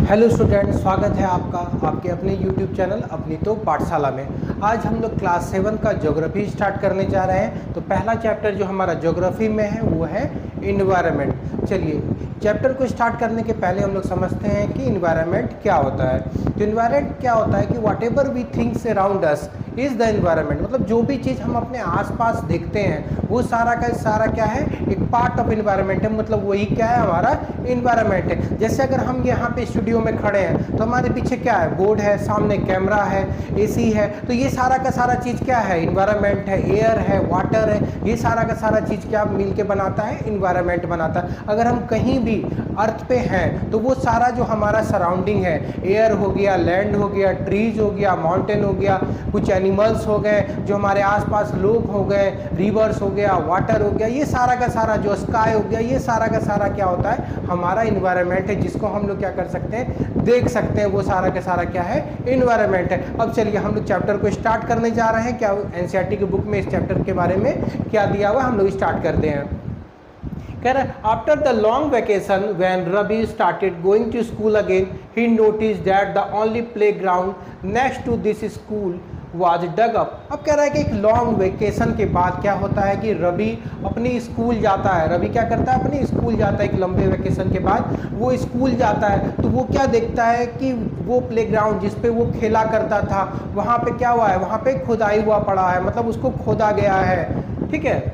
Hello student, स्वागत है आपका आपके अपने यूट्यूब चैनल अपनी तो पाठशाला में। आज हम लोग क्लास 7 का ज्योग्राफी स्टार्ट करने जा रहे हैं। तो पहला चैप्टर जो हमारा ज्योग्राफी में है वो है इन्वायरमेंट। चलिए चैप्टर को स्टार्ट करने के पहले हम लोग समझते हैं कि इन्वायरमेंट क्या होता है। तो इन्वायरमेंट क्या होता है कि whatever we things around us is the environment. मतलब जो भी चीज़ हम अपने आसपास देखते हैं वो सारा का सारा क्या है, एक पार्ट ऑफ इन्वायरमेंट है। मतलब वही क्या है, हमारा इन्वायरमेंट है। जैसे अगर हम यहाँ पे स्टूडियो में खड़े हैं तो हमारे पीछे क्या है, बोर्ड है, सामने कैमरा है, एसी है। तो ये सारा का सारा चीज़ क्या है, इन्वायरमेंट है। एयर है, वाटर है, ये सारा का सारा चीज़ क्या मिल के बनाता है, इन्वायरमेंट बनाता है। अगर हम कहीं भी अर्थ पे हैं तो वो सारा जो हमारा सराउंडिंग है, एयर हो गया, लैंड हो गया, ट्रीज हो गया, माउंटेन हो गया, कुछ एनिमल्स हो गए, जो हमारे आसपास लोग हो गए, रिवर्स हो गया, वाटर हो गया, ये सारा का सारा जो स्काई हो गया, ये सारा का सारा क्या होता है, हमारा इन्वायरमेंट है, जिसको हम लोग क्या कर सकते हैं, देख सकते हैं। वो सारा का सारा क्या है, इन्वायरमेंट है। अब चलिए हम लोग चैप्टर को स्टार्ट करने जा रहे हैं। क्या एनसीईआरटी की बुक में इस चैप्टर के बारे में क्या दिया हुआ, हम लोग स्टार्ट करते हैं। कह रहा है, after the long vacation when Ravi started going to school again he notice that the only play ground next to this school was dug up. अब कह रहा है कि एक लॉन्ग वेकेशन के बाद क्या होता है कि रवि अपनी स्कूल जाता है। रवि क्या करता है, अपनी स्कूल जाता है। एक लंबे वेकेशन के बाद वो स्कूल जाता है तो वो क्या देखता है कि वो प्लेग्राउंड जिस पे वो खेला करता था वहाँ पे क्या हुआ है, वहाँ पे खुदाई हुआ पड़ा है, मतलब उसको खोदा गया है। ठीक है।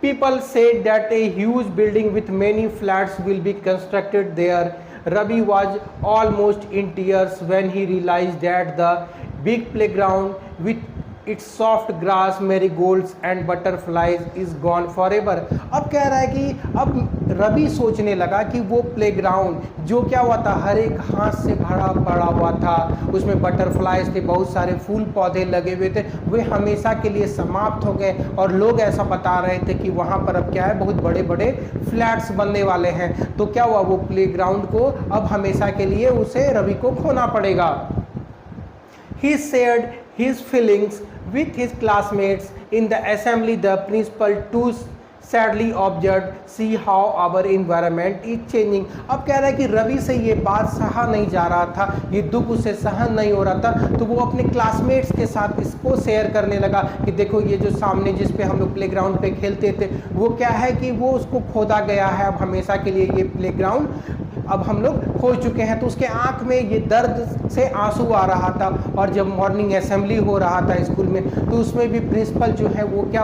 People said that a huge building with many flats will be constructed there. Ravi was almost in tears when he realized that the big playground with its soft grass, marigolds and butterflies is gone forever. अब कह रहा है कि अब रवि सोचने लगा कि वो प्लेग्राउंड जो क्या हुआ था, हर एक घास से भरा पड़ा हुआ था, उसमें बटरफ्लाइज थे, बहुत सारे फूल पौधे लगे हुए थे, वे हमेशा के लिए समाप्त हो गए। और लोग ऐसा बता रहे थे कि वहाँ पर अब क्या है, बहुत बड़े बड़े फ्लैट्स बनने वाले हैं। तो क्या हुआ, वो प्लेग्राउंड को अब हमेशा के लिए उसे रवि को खोना पड़ेगा। He shared his feelings with his classmates in the assembly. The principal too sadly observed, see how our environment is changing. अब कह रहा है कि रवि से ये बात सहा नहीं जा रहा था, ये दुख उसे सहन नहीं हो रहा था। तो वो अपने क्लासमेट्स के साथ इसको शेयर करने लगा कि देखो ये जो सामने जिस पे हम लोग प्लेग्राउंड पे खेलते थे वो क्या है कि वो उसको खोदा गया है, अब हमेशा के लिए ये प्लेग्राउंड अब हम लोग खो चुके हैं। तो उसके आंख में ये दर्द से आंसू आ रहा था। और जब मॉर्निंग असेंबली हो रहा था स्कूल में तो उसमें भी प्रिंसिपल जो है वो क्या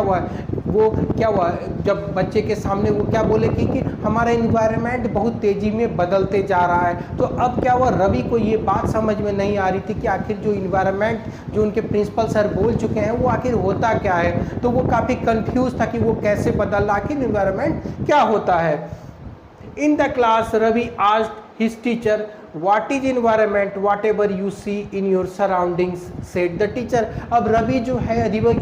हुआ, जब बच्चे के सामने वो क्या बोले कि हमारा इन्वायरमेंट बहुत तेज़ी में बदलते जा रहा है। तो अब क्या हुआ, रवि को ये बात समझ में नहीं आ रही थी कि आखिर जो इन्वायरमेंट जो उनके प्रिंसिपल सर बोल चुके हैं वो आखिर होता क्या है। तो वो काफ़ी कंफ्यूज था कि वो कैसे बदल रहा, आखिर इन्वायरमेंट क्या होता है। In the class, Ravi asked his teacher, "What is environment? Whatever you see in your surroundings," said the teacher. अब रवि जो है,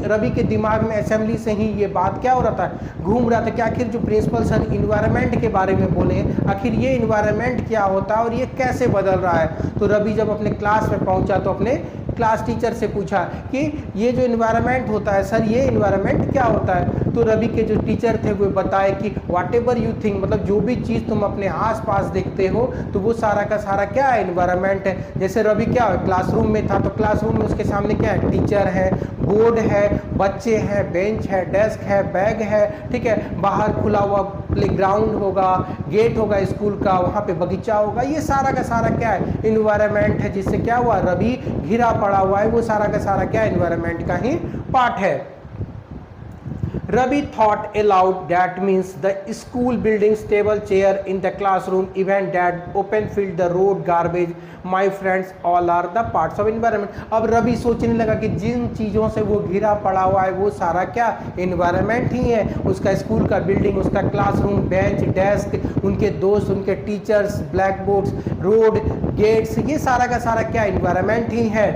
रवि के दिमाग में असेंबली से ही ये बात क्या हो रहा था, घूम रहा था कि आखिर जो प्रिंसिपल सर इन्वायरमेंट के बारे में बोले, आखिर ये इन्वायरमेंट क्या होता है और ये कैसे बदल रहा है। तो रवि जब अपने क्लास में पहुंचा तो अपने क्लास टीचर से पूछा कि ये जो इन्वायरमेंट होता है सर, ये इन्वायरमेंट क्या होता है। तो रवि के जो टीचर थे वो बताए कि व्हाट एवर यू थिंक, मतलब जो भी चीज़ तुम अपने आसपास देखते हो तो वो सारा का सारा क्या है, इन्वायरमेंट है। जैसे रवि क्या है, क्लासरूम में था तो क्लासरूम में उसके सामने क्या है, टीचर है, बोर्ड है, बच्चे हैं, बेंच है, डेस्क है, बैग है। ठीक है, बाहर खुला हुआ प्लेग्राउंड होगा, गेट होगा स्कूल का, वहाँ पे बगीचा होगा, ये सारा का सारा क्या है, इन्वायरमेंट है। जिससे क्या हुआ, रवि घिरा पड़ा हुआ है, वो सारा का सारा क्या, इन्वायरमेंट का ही पार्ट है। Ravi thought aloud, that means the school buildings, table, chair in the classroom, even that open field, the road, garbage, my friends, all are the parts of environment. अब रवि सोचने लगा कि जिन चीज़ों से वो घिरा पड़ा हुआ है वो सारा क्या, इन्वायरमेंट ही है। उसका स्कूल का बिल्डिंग, उसका क्लासरूम, बेंच, डेस्क, उनके दोस्त, उनके teachers, black boards, road, gates, ये सारा का सारा क्या, इन्वायरमेंट ही है।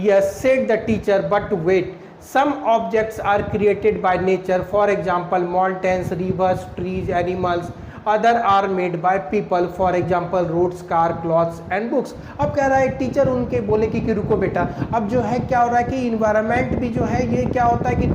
Yes, said the teacher, but wait. Some objects are created by nature, for example mountains, rivers, trees, animals. Other are made by people, for example roads, car, clothes and books. अब कह रहा है teacher उनके बोले कि रुको बेटा, अब जो है क्या हो रहा है कि इन्वायरमेंट भी जो है ये क्या होता है कि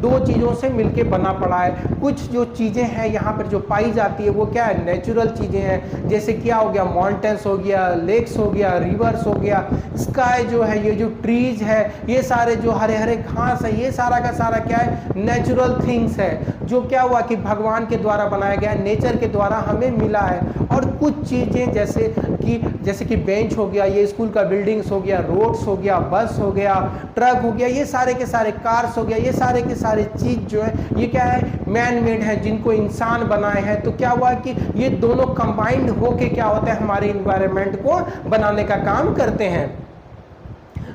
दो चीज़ों से मिलके बना पड़ा है। कुछ जो चीज़ें हैं यहाँ पर जो पाई जाती है वो क्या है, नेचुरल चीज़ें हैं, जैसे क्या हो गया, माउंटेन्स हो गया, लेक्स हो गया, रिवर्स हो गया, स्काई जो है, ये जो ट्रीज है, ये सारे जो हरे हरे घास है, ये सारा का सारा क्या है, नेचुरल थिंग्स है, जो क्या हुआ कि भगवान के द्वारा बनाया गया, नेचर के द्वारा हमें मिला है। और कुछ चीज़ें जैसे कि बेंच हो गया, ये स्कूल का बिल्डिंग्स हो गया, रोड्स हो गया, बस हो गया, ट्रक हो गया, ये सारे के सारे कार्स हो गया, ये सारे के सारे चीज़ जो है ये क्या है, मैन मेड है, जिनको इंसान बनाए हैं। तो क्या हुआ कि ये दोनों कंबाइंड होके क्या होता है, हमारे इन्वायरमेंट को बनाने का काम करते हैं।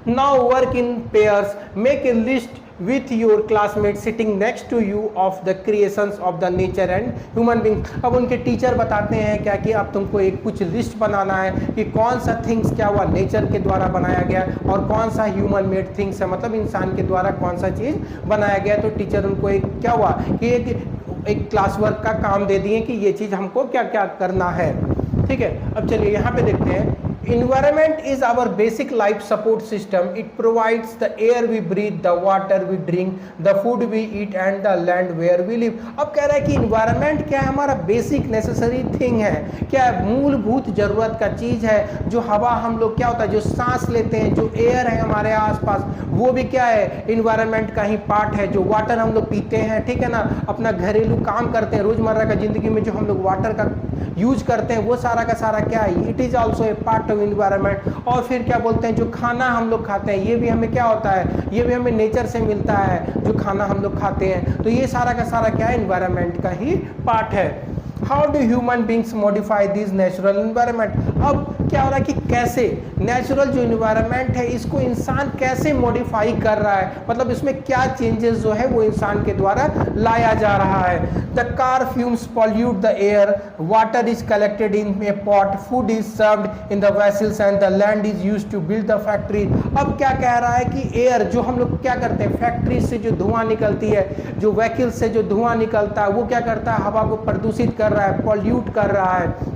Now work in pairs, make a list with your classmates sitting next to you of the creations of the nature and human being। अब उनके टीचर बताते हैं क्या कि अब तुमको एक कुछ लिस्ट बनाना है कि कौन सा थिंग्स क्या हुआ नेचर के द्वारा बनाया गया और कौन सा ह्यूमन मेड थिंग्स है, मतलब इंसान के द्वारा कौन सा चीज़ बनाया गया। तो टीचर उनको एक क्या हुआ कि एक क्लास वर्क का काम दे दिए कि ये चीज़ हमको क्या क्या करना है। ठीक है, अब चलिए यहाँ पे देखते हैं। Environment is our basic life support system. It provides the air we breathe, the water we drink, the food we eat and the land where we live। अब कह रहा है कि environment क्या है, हमारा बेसिक नेसेसरी थिंग है, क्या है, मूलभूत जरूरत का चीज़ है। जो हवा हम लोग क्या होता है, जो सांस लेते हैं, जो एयर है हमारे आसपास, वो भी क्या है, इन्वायरमेंट का ही पार्ट है। जो वाटर हम लोग पीते हैं, ठीक है ना, अपना घरेलू काम करते हैं, रोजमर्रा का जिंदगी में जो हम लोग वाटर का यूज करते हैं, वो सारा का सारा क्या है, it is also a part of environment. और फिर क्या बोलते हैं, जो खाना हम लोग खाते हैं, ये भी हमें क्या होता है, ये भी हमें नेचर से मिलता है, जो खाना हम लोग खाते हैं। तो ये सारा का सारा क्या है, इन्वायरमेंट का ही पार्ट है। How do human beings modify this natural environment. अब क्या हो रहा है कि कैसे नेचुरल जो इन्वायरमेंट है इसको इंसान कैसे मॉडिफाई कर रहा है, मतलब इसमें क्या चेंजेस जो है वो इंसान के द्वारा लाया जा रहा है। The car fumes pollute the air, water is collected in a pot, food is served in the vessels and the land is used to build the factory. अब क्या कह रहा है कि एयर जो हम लोग क्या करते हैं, फैक्ट्री से जो धुआं निकलती है, जो व्हीकल से जो धुआं निकलता है, वो क्या करता है, हवा को प्रदूषित कर रहा है, पॉल्यूट कर रहा है।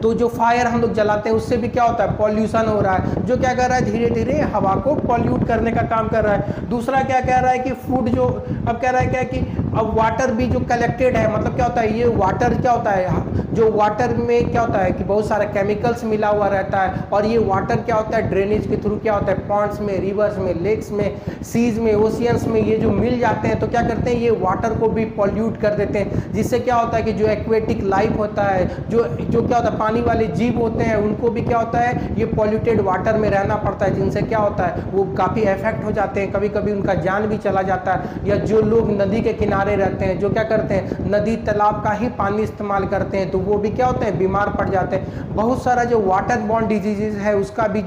तो जो फायर हम लोग जलाते हैं उससे भी क्या होता है, पॉल्यूशन हो रहा है, जो क्या कर रहा है, धीरे धीरे हवा को पॉल्यूट करने का काम कर रहा है। दूसरा क्या कह रहा है कि फूड जो, अब कह रहा है क्या कि अब वाटर भी जो कलेक्टेड है, मतलब क्या होता है, ये वाटर क्या होता है, जो वाटर में क्या होता है कि बहुत सारा केमिकल्स मिला हुआ रहता है, और ये वाटर क्या होता है, ड्रेनेज के थ्रू क्या होता है, पॉन्ड्स में, रिवर्स में, लेक्स में, सीज में, ओशियंस में ये जो मिल जाते हैं, तो क्या करते हैं, ये वाटर को भी पॉल्यूट कर देते हैं, जिससे क्या होता है कि जो एक्वेटिक लाइफ होता है, जो क्या होता है, पानी वाले जीव होते हैं, उनको भी क्या होता है, ये पॉल्यूटेड वाटर में रहना पड़ता है, जिनसे क्या होता है, वो काफ़ी इफेक्ट हो जाते हैं, कभी कभी उनका जान भी चला जाता है। या जो लोग नदी के किनारे रहते हैं, जो क्या करते हैं, नदी तालाब का ही पानी इस्तेमाल करते हैं, तो वो भी क्या होते हैं, बीमार पड़ जाते हैं। बहुत सारा जो वाटर बॉर्न डिजीजेज है उसका भी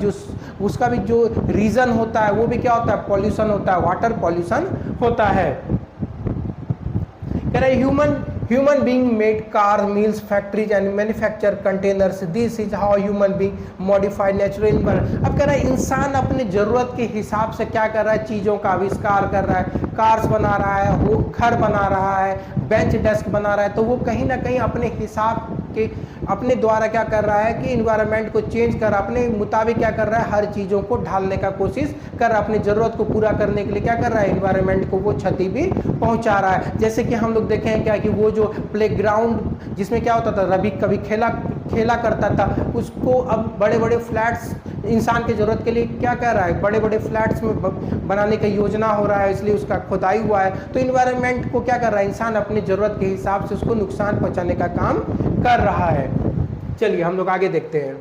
जो रीज़न होता है वो भी क्या होता है, पॉल्यूशन होता है, वाटर पॉल्यूशन होता है। कह रहे human being made car, mills, factories and manufacture containers. This is how human being modify natural environment। अब कह रहा है इंसान अपने ज़रूरत के हिसाब से क्या कर रहा है, चीज़ों का आविष्कार कर रहा है, कार्स बना रहा है, वो घर बना रहा है, बेंच डेस्क बना रहा है, तो वो कहीं ना कहीं अपने हिसाब के अपने द्वारा क्या कर रहा है कि इन्वायरमेंट को चेंज कर अपने मुताबिक क्या कर रहा है, हर चीज़ों को ढालने का कोशिश कर रहा है, अपनी ज़रूरत को पूरा करने के लिए क्या कर रहा है, इन्वायरमेंट को वो क्षति भी पहुंचा रहा है। जैसे कि हम लोग देखें क्या कि वो जो प्लेग्राउंड जिसमें क्या होता था, रवि कभी खेला करता था, उसको अब बड़े बड़े फ्लैट्स इंसान की ज़रूरत के लिए क्या कर रहा है, बड़े बड़े फ्लैट्स में बनाने का योजना हो रहा है, इसलिए उसका खुदाई हुआ है। तो इन्वायरमेंट को क्या कर रहा है, इंसान अपनी ज़रूरत के हिसाब से उसको नुकसान पहुंचाने का काम कर रहा है। चलिए हम लोग आगे देखते हैं।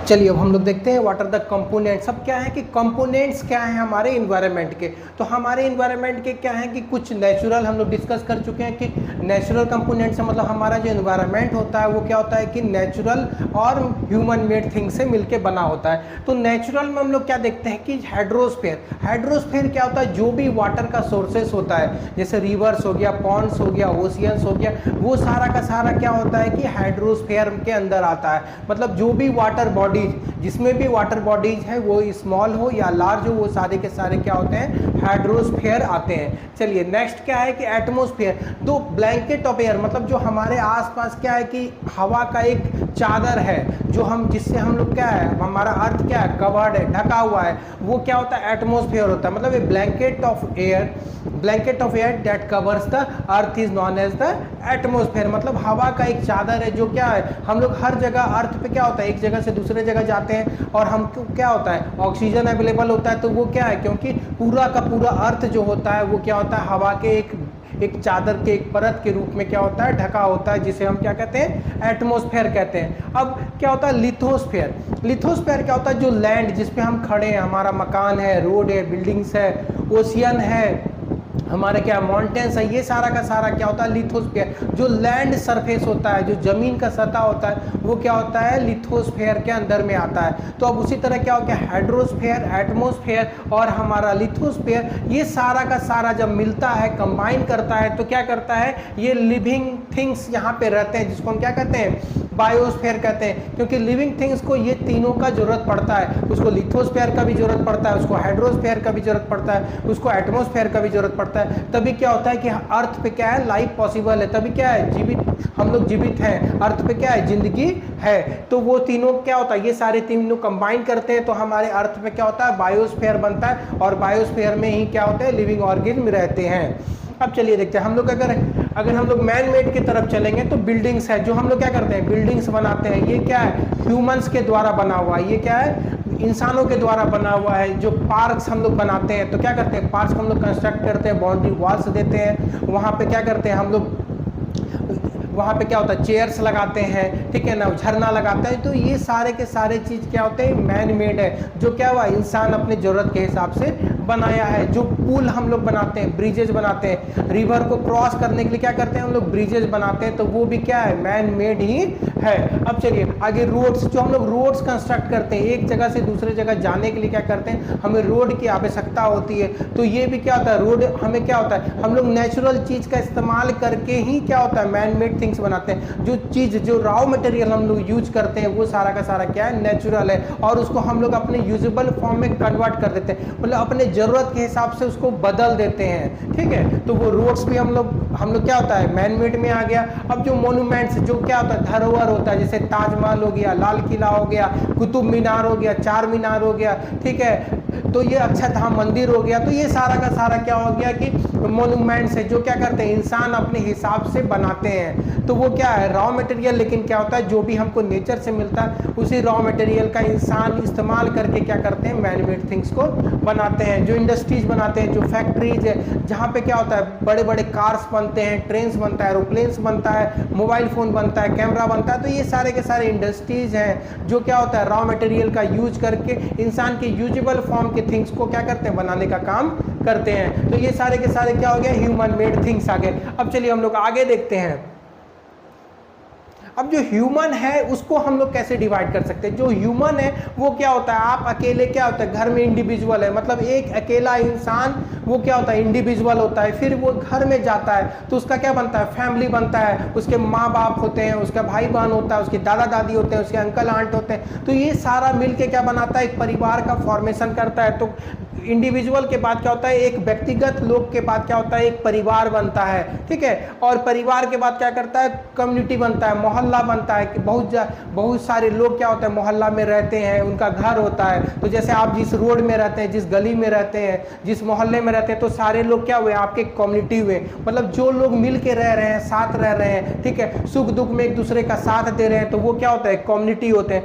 चलिए अब हम लोग देखते हैं व्हाट आर द कंपोनेंट्स। अब क्या है कि कंपोनेंट्स क्या हैं हमारे इन्वायरमेंट के। तो हमारे इन्वायरमेंट के क्या है कि कुछ नेचुरल हम लोग डिस्कस कर चुके हैं कि नेचुरल कंपोनेंट्स है, मतलब हमारा जो इन्वायरमेंट होता है वो क्या होता है कि नेचुरल और ह्यूमन मेड थिंग से मिलके बना होता है। तो नेचुरल में हम लोग क्या देखते हैं कि हाइड्रोस्फीयर। हाइड्रोस्फीयर क्या होता है, जो भी वाटर का सोर्सेस होता है, जैसे रिवर्स हो गया, पॉन्ड्स हो गया, ओशियंस हो गया, वो सारा का सारा क्या होता है कि हाइड्रोस्फीयर के अंदर आता है। मतलब जो भी वाटर बॉडी, जिसमें भी वाटर बॉडीज है वो स्मॉल हो या लार्ज हो, वो सारे के सारे क्या होते हैं, हाइड्रोस्फीयर आते हैं। चलिए नेक्स्ट क्या है कि एटमॉस्फेयर, दो ब्लैंकेट ऑफ एयर, मतलब जो हमारे आसपास क्या है कि हवा का एक चादर है, जो हम जिससे हम लोग क्या है, हमारा अर्थ क्या है, कवर्ड है, ढका हुआ है, वो क्या होता है, एटमॉस्फेयर होता है। मतलब ये blanket of air that covers the earth is known as the atmosphere. मतलब हवा का एक चादर है जो क्या है, हम लोग हर जगह अर्थ पे क्या होता है, एक जगह से दूसरे जगह जाते हैं और हमको क्या होता है, ऑक्सीजन अवेलेबल होता है। तो वो क्या है, क्योंकि पूरा का पूरा अर्थ जो होता है वो क्या होता है, हवा के एक चादर के एक परत के रूप में क्या होता है, ढका होता है, जिसे हम क्या कहते हैं, एटमॉस्फेयर कहते हैं। अब क्या होता है लिथोस्फेयर। लिथोस्फेयर क्या होता है, जो लैंड जिस पे हम खड़े हैं, हमारा मकान है, रोड है, बिल्डिंग्स है, ओशियन है, हमारे क्या माउंटेन्स है, ये सारा का सारा क्या होता है, लिथोस्फेयर। जो लैंड सरफेस होता है, जो जमीन का सतह होता है, वो क्या होता है, लिथोस्फेयर के अंदर में आता है। तो अब उसी तरह क्या हो गया, हाइड्रोस्फेयर, एटमॉस्फेयर और हमारा लिथोस्फेयर, ये सारा का सारा जब मिलता है, कंबाइन करता है, तो क्या करता है, ये लिविंग थिंग्स यहाँ पे रहते हैं, जिसको हम क्या कहते हैं, बायोस्फीयर कहते हैं। क्योंकि लिविंग थिंग्स को ये तीनों का जरूरत पड़ता है, उसको लिथोस्फीयर का भी जरूरत पड़ता है, उसको हाइड्रोस्फीयर का भी जरूरत पड़ता है, उसको एटमॉस्फेयर का भी जरूरत पड़ता है। तभी क्या होता है कि अर्थ पे क्या है, लाइफ पॉसिबल है, तभी क्या है, जीवित, हम लोग जीवित हैं, अर्थ पे क्या है, जिंदगी है। तो वो तीनों क्या होता है, ये सारे तीनों कंबाइन करते हैं, तो हमारे अर्थ पे क्या होता है, बायोस्फीयर बनता है, और बायोस्फीयर में ही क्या होता है, लिविंग ऑर्गेनिज्म रहते हैं। अब चलिए देखते हैं हम लोग, अगर हम लोग मैन मेड की तरफ चलेंगे तो बिल्डिंग्स है, जो हम लोग क्या करते हैं, बिल्डिंग्स बनाते हैं, ये क्या है, ह्यूमंस के द्वारा बना हुआ है, ये क्या है, इंसानों के द्वारा बना हुआ है। जो पार्क्स हम लोग बनाते हैं, तो क्या करते हैं, पार्क्स हम लोग कंस्ट्रक्ट करते हैं, बाउंड्री वॉल्स देते हैं, वहाँ पे क्या करते हैं हम लोग, वहाँ पे क्या होता है, चेयर्स लगाते हैं, ठीक है ना, झरना लगाते हैं। तो ये सारे के सारे चीज़ क्या होते हैं, मैन मेड है, जो क्या हुआ, इंसान अपनी ज़रूरत के हिसाब से बनाया है। जो पुल हम लोग बनाते हैं, ब्रिजेज बनाते हैं, रिवर को क्रॉस करने के लिए क्या करते हैं हम लोग, ब्रिजेज बनाते हैं, तो वो भी क्या है, मैन मेड ही है। अब चलिए आगे, रोड्स, जो हम लोग रोड्स कंस्ट्रक्ट करते हैं, एक जगह से दूसरे जगह जाने के लिए क्या करते हैं, हमें रोड की आवश्यकता होती है। तो ये भी क्या होता है, रोड हमें क्या होता है, हम लोग नेचुरल चीज़ का इस्तेमाल करके ही क्या होता है, मैन मेड थिंग्स बनाते हैं। जो चीज़, जो रॉ मटेरियल हम लोग यूज करते हैं, वो सारा का सारा क्या है, नेचुरल है, और उसको हम लोग अपने यूजेबल फॉर्म में कन्वर्ट कर देते हैं, मतलब अपने ज़रूरत के हिसाब से उसको बदल देते हैं, ठीक है। तो वो रोड्स भी हम लोग क्या होता है, मैन मेड में आ गया। अब जो मोन्यूमेंट्स, जो क्या होता है, धरोहर होता है, जैसे ताजमहल हो गया, लाल किला हो गया, कुतुब मीनार हो गया, चार मीनार हो गया, ठीक है, तो ये अक्षरधाम मंदिर हो गया। तो ये सारा का सारा क्या हो गया कि मोन्यूमेंट्स है, जो क्या करते हैं, इंसान अपने हिसाब से बनाते हैं। तो वो क्या है, रॉ मटेरियल, लेकिन क्या होता है, जो भी हमको नेचर से मिलता है, उसी रॉ मटेरियल का इंसान इस्तेमाल करके क्या करते हैं, मैन मेड थिंग्स को बनाते हैं। जो इंडस्ट्रीज बनाते हैं, जो फैक्ट्रीज है, जहाँ पे क्या होता है, बड़े बड़े कार्स बनते हैं, ट्रेन्स बनता है, एरोप्लेन्स बनता है, मोबाइल फ़ोन बनता है, कैमरा बनता है। तो ये सारे के सारे इंडस्ट्रीज हैं, जो क्या होता है, रॉ मटेरियल का यूज करके इंसान के यूजेबल फॉर्म के थिंग्स को क्या करते हैं, बनाने का काम करते हैं। तो ये सारे के सारे क्या हो गए, ह्यूमन मेड थिंग्स आ गए। अब चलिए हम लोग आगे देखते हैं। अब जो ह्यूमन है उसको हम लोग कैसे डिवाइड कर सकते हैं। जो ह्यूमन है वो क्या होता है, आप अकेले क्या होता है, घर में इंडिविजुअल है, मतलब एक अकेला इंसान, वो क्या होता है, इंडिविजुअल होता है। फिर वो घर में जाता है तो उसका क्या बनता है, फैमिली बनता है, उसके माँ बाप होते हैं, उसका भाई बहन होता है, उसके दादा दादी होते हैं, उसके अंकल आंट होते हैं। तो ये सारा मिलके क्या बनाता है, एक परिवार का फॉर्मेशन करता है। तो इंडिविजुअल के बाद क्या होता है, एक व्यक्तिगत लोग के बाद क्या होता है, एक परिवार बनता है, ठीक है। और परिवार के बाद क्या करता है, कम्युनिटी बनता है, मोहल्ला बनता है कि बहुत सारे लोग क्या होता है, मोहल्ला में रहते हैं, उनका घर होता है। तो जैसे आप जिस रोड में रहते हैं, जिस गली में रहते हैं, जिस मोहल्ले में रहते हैं, तो सारे लोग क्या हुए, आपके कम्युनिटी हुए। मतलब जो लोग मिल के रह रहे हैं, साथ रह रहे हैं, ठीक है, सुख दुख में एक दूसरे का साथ दे रहे हैं, तो वो क्या होता है, कम्युनिटी होते हैं।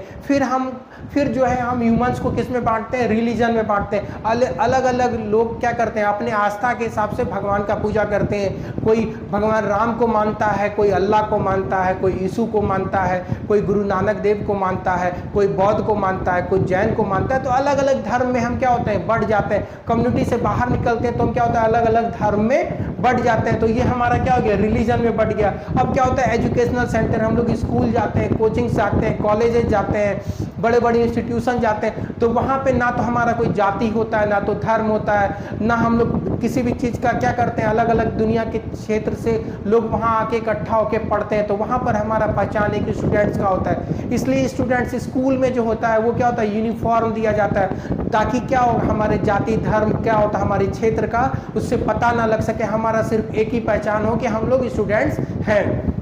फिर जो है हम ह्यूमंस को किस में बांटते हैं, रिलीजन में बांटते हैं। अलग अलग लोग क्या करते हैं, अपने आस्था के हिसाब से भगवान का पूजा करते हैं। कोई भगवान राम को मानता है, कोई अल्लाह को मानता है, कोई यीशु को मानता है, कोई गुरु नानक देव को मानता है, कोई बौद्ध को मानता है, कोई जैन को मानता है। तो अलग अलग धर्म में हम क्या होते हैं, बढ़ जाते हैं। कम्युनिटी से बाहर निकलते हैं तो हम क्या होता है, अलग अलग धर्म में बढ़ जाते हैं। तो ये हमारा क्या हो गया, रिलीजन में बढ़ गया। अब क्या होता है, एजुकेशनल सेंटर, हम लोग स्कूल जाते हैं, कोचिंग जाते हैं, कॉलेजेस जाते हैं, बड़े बड़े इंस्टीट्यूशन जाते हैं, तो वहाँ पे ना तो हमारा कोई जाति होता है, ना तो धर्म होता है, ना हम लोग किसी भी चीज़ का क्या करते हैं, अलग अलग दुनिया के क्षेत्र से लोग वहाँ आके इकट्ठा होकर पढ़ते हैं। तो वहाँ पर हमारा पहचान एक स्टूडेंट्स का होता है। इसलिए स्टूडेंट्स स्कूल में जो होता है वो क्या होता है, यूनिफॉर्म दिया जाता है, ताकि क्या हो, हमारे जाति धर्म क्या होता है, हमारे क्षेत्र का उससे पता ना लग सके, हमारा सिर्फ एक ही पहचान हो कि हम लोग स्टूडेंट्स हैं।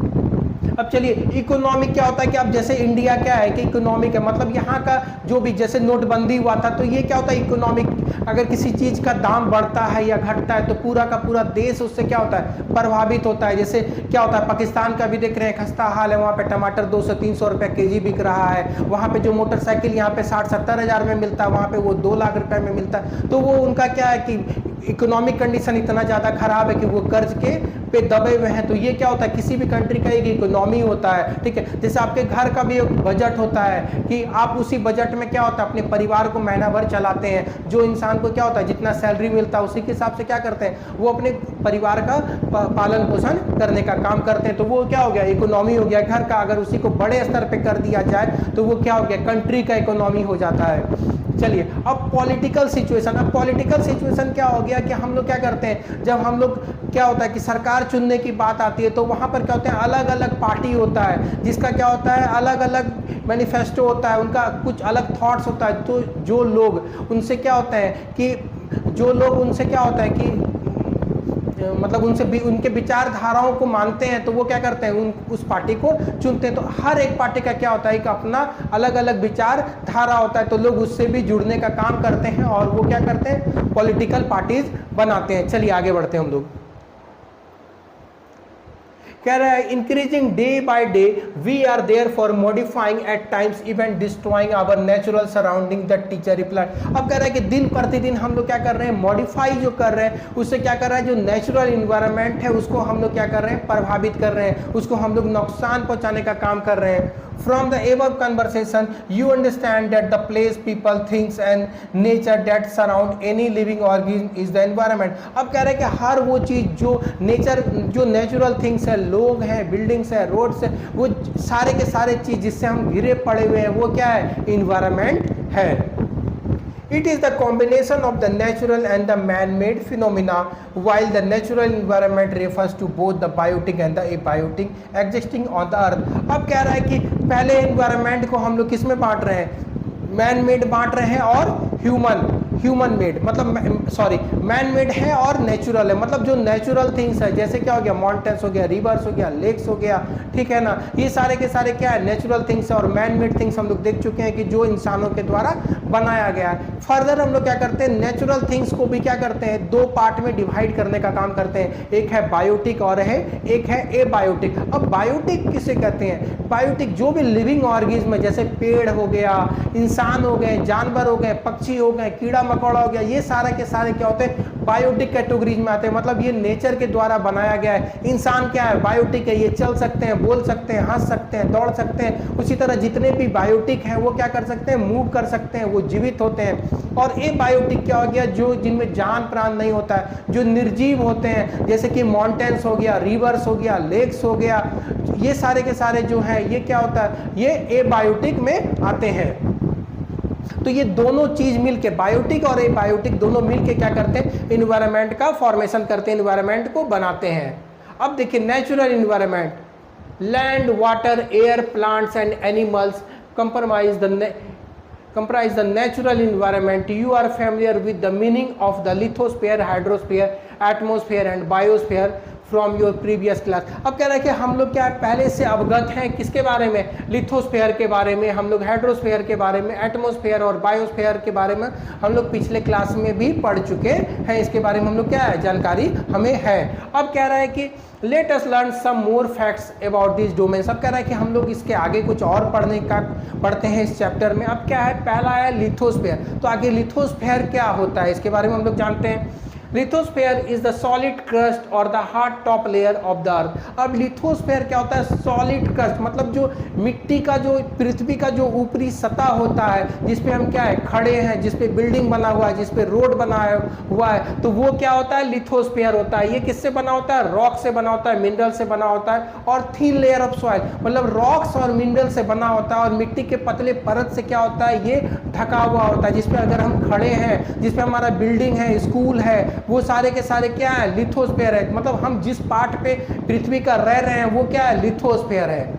अब चलिए, इकोनॉमिक क्या होता है कि अब जैसे इंडिया क्या है कि इकोनॉमिक है, मतलब यहाँ का जो भी, जैसे नोटबंदी हुआ था तो ये क्या होता है, इकोनॉमिक। अगर किसी चीज़ का दाम बढ़ता है या घटता है तो पूरा का पूरा देश उससे क्या होता है, प्रभावित होता है। जैसे क्या होता है, पाकिस्तान का भी देख रहे हैं, खस्ता हाल है, वहाँ पे टमाटर 200-300 रुपये केजी बिक रहा है। वहाँ पे जो मोटरसाइकिल यहाँ पे 60-70 हज़ार में मिलता है, वहाँ पे वो 2 लाख रुपए में मिलता है। तो वो उनका क्या है कि इकोनॉमिक कंडीशन इतना ज़्यादा खराब है कि वो कर्ज के पे दबे हुए हैं। तो ये क्या होता है, किसी भी कंट्री का एक इकोनॉमी होता है, ठीक है। जैसे आपके घर का भी एक बजट होता है कि आप उसी बजट में क्या होता है, अपने परिवार को महीना भर चलाते हैं। जो इंसान को क्या होता है, जितना सैलरी मिलता है उसी के हिसाब से क्या करते हैं, वो अपने परिवार का पालन पोषण करने का काम करते हैं। तो वो क्या हो गया, इकोनॉमी हो गया घर का। अगर उसी को बड़े स्तर पर कर दिया जाए तो वो क्या हो गया, कंट्री का इकोनॉमी हो जाता है। चलिए, अब पॉलिटिकल सिचुएशन। अब पॉलिटिकल सिचुएशन क्या हो गया कि हम लोग क्या करते हैं, जब हम लोग क्या होता है कि सरकार चुनने की बात आती है तो वहाँ पर क्या होता है, अलग अलग पार्टी होता है जिसका क्या होता है, अलग अलग मैनिफेस्टो होता है, उनका कुछ अलग थॉट्स होता है। तो जो लोग उनसे क्या होता है कि मतलब उनसे भी उनके विचारधाराओं को मानते हैं, तो वो क्या करते हैं, उस पार्टी को चुनते हैं। तो हर एक पार्टी का क्या होता है कि अपना अलग अलग विचारधारा होता है, तो लोग उससे भी जुड़ने का काम करते हैं और वो क्या करते हैं, पॉलिटिकल पार्टीज बनाते हैं। चलिए आगे बढ़ते हैं हम लोग। कह रहा है, increasing day by day we are therefore modifying at times even destroying our natural surrounding, the teacher replied. अब कह रहा है कि दिन प्रतिदिन हम लोग क्या कर रहे हैं, मॉडिफाई जो कर रहे हैं, उससे क्या कर रहा है, जो नेचुरल इन्वायरमेंट है उसको हम लोग क्या कर रहे हैं, प्रभावित कर रहे हैं, उसको हम लोग नुकसान पहुंचाने का काम कर रहे हैं। From the above conversation, you understand that the place, people, things and nature that surround any living organism is the environment. अब कह रहे हैं कि हर वो चीज़ जो नेचुरल थिंग्स है, लोग हैं, बिल्डिंग्स है, रोड्स है, वो सारे के सारे चीज़ जिससे हम घिरे पड़े हुए हैं वो क्या है, इन्वायरमेंट है। It is the combination of the natural and the man-made phenomena, while the natural environment refers to both the biotic and the abiotic existing on the earth. अब कह रहा है कि पहले environment को हम लोग किस में बांट रहे हैं, मैन मेड बांट रहे हैं और ह्यूमन मेड, मतलब मैन मेड है और नेचुरल है। मतलब जो नेचुरल थिंग्स है, जैसे क्या हो गया, माउंटेन्स हो गया, रिवर्स हो गया, लेक्स हो गया, ठीक है ना, ये सारे के सारे क्या है, नेचुरल थिंग्स है। और मैन मेड थिंग्स हम लोग देख चुके हैं कि जो इंसानों के द्वारा बनाया गया है। फर्दर हम लोग क्या करते हैं, नेचुरल थिंग्स को भी क्या करते हैं, 2 पार्ट में डिवाइड करने का काम करते हैं। एक है बायोटिक और एक है एबायोटिक। अब बायोटिक किसे कहते हैं, बायोटिक जो भी लिविंग ऑर्गेनिज्म है, जैसे पेड़ हो गया, इंसान हो गए, जानवर हो गए, पक्षी हो गए, कीड़ा मकोड़ा हो गया, ये सारे के सारे क्या होते हैं, बायोटिक कैटेगरीज में आते हैं। मतलब ये नेचर के द्वारा बनाया गया है। इंसान क्या है, बायोटिक है, ये चल सकते हैं, बोल सकते हैं, हंस सकते हैं, दौड़ सकते हैं। उसी तरह जितने भी बायोटिक हैं वो क्या कर सकते हैं, मूव कर सकते हैं, वो जीवित होते हैं। और ए बायोटिक क्या हो गया, जो जिनमें जान प्राण नहीं होता है, जो निर्जीव होते हैं, जैसे कि माउंटेन्स हो गया, रिवर्स हो गया, लेक्स हो गया, ये सारे के सारे जो है ये क्या होता है, ये ए बायोटिक में आते हैं। तो ये दोनों चीज मिलके, बायोटिक और एबायोटिक दोनों मिलके क्या करते हैं, इन्वायरमेंट का फॉर्मेशन करते हैं, इन्वायरमेंट को बनाते हैं। अब देखिए natural environment, land, water, air, plants and animals comprise the natural environment. You are familiar with the meaning of the lithosphere, hydrosphere, atmosphere and biosphere. From your previous class. अब कह रहा है कि हम लोग क्या पहले से अवगत हैं किसके बारे में, लिथोस्फीयर के बारे में, हम लोग हाइड्रोस्फीयर के बारे में, एटमॉस्फेयर और बायोस्फीयर के बारे में हम लोग पिछले क्लास में भी पढ़ चुके हैं, इसके बारे में हम लोग क्या है जानकारी हमें है। अब कह रहा है कि let us learn some more facts about this domains. अब कह रहा है कि हम लोग इसके आगे कुछ और पढ़ते हैं इस चैप्टर में। अब क्या है, पहला है लिथोस्फीयर, तो आगे लिथोस्फीयर क्या होता है इसके बारे में हम लोग जानते हैं। Lithosphere is the solid crust or the hard top layer of the earth. अब लिथोस्फीयर क्या होता है, सॉलिड क्रस्ट मतलब जो मिट्टी का, जो पृथ्वी का जो ऊपरी सतह होता है जिसपे हम क्या है खड़े हैं, जिसपे बिल्डिंग बना हुआ है, जिसपे रोड बना हुआ है, तो वो क्या होता है लिथोस्फीयर होता है। ये किससे बना होता है, रॉक से बना होता है, मिनरल से बना होता है, और थिन लेयर ऑफ सॉइल मतलब रॉक्स और मिनरल से बना होता है, और मिट्टी के पतले परत से क्या होता है ये ढका हुआ होता है, जिसपे अगर हम खड़े हैं, जिसपे हमारा बिल्डिंग है, स्कूल है, वो सारे के सारे क्या है लिथोस्फीयर है। मतलब हम जिस पार्ट पे पृथ्वी का रह रहे हैं वो क्या है लिथोस्फीयर है।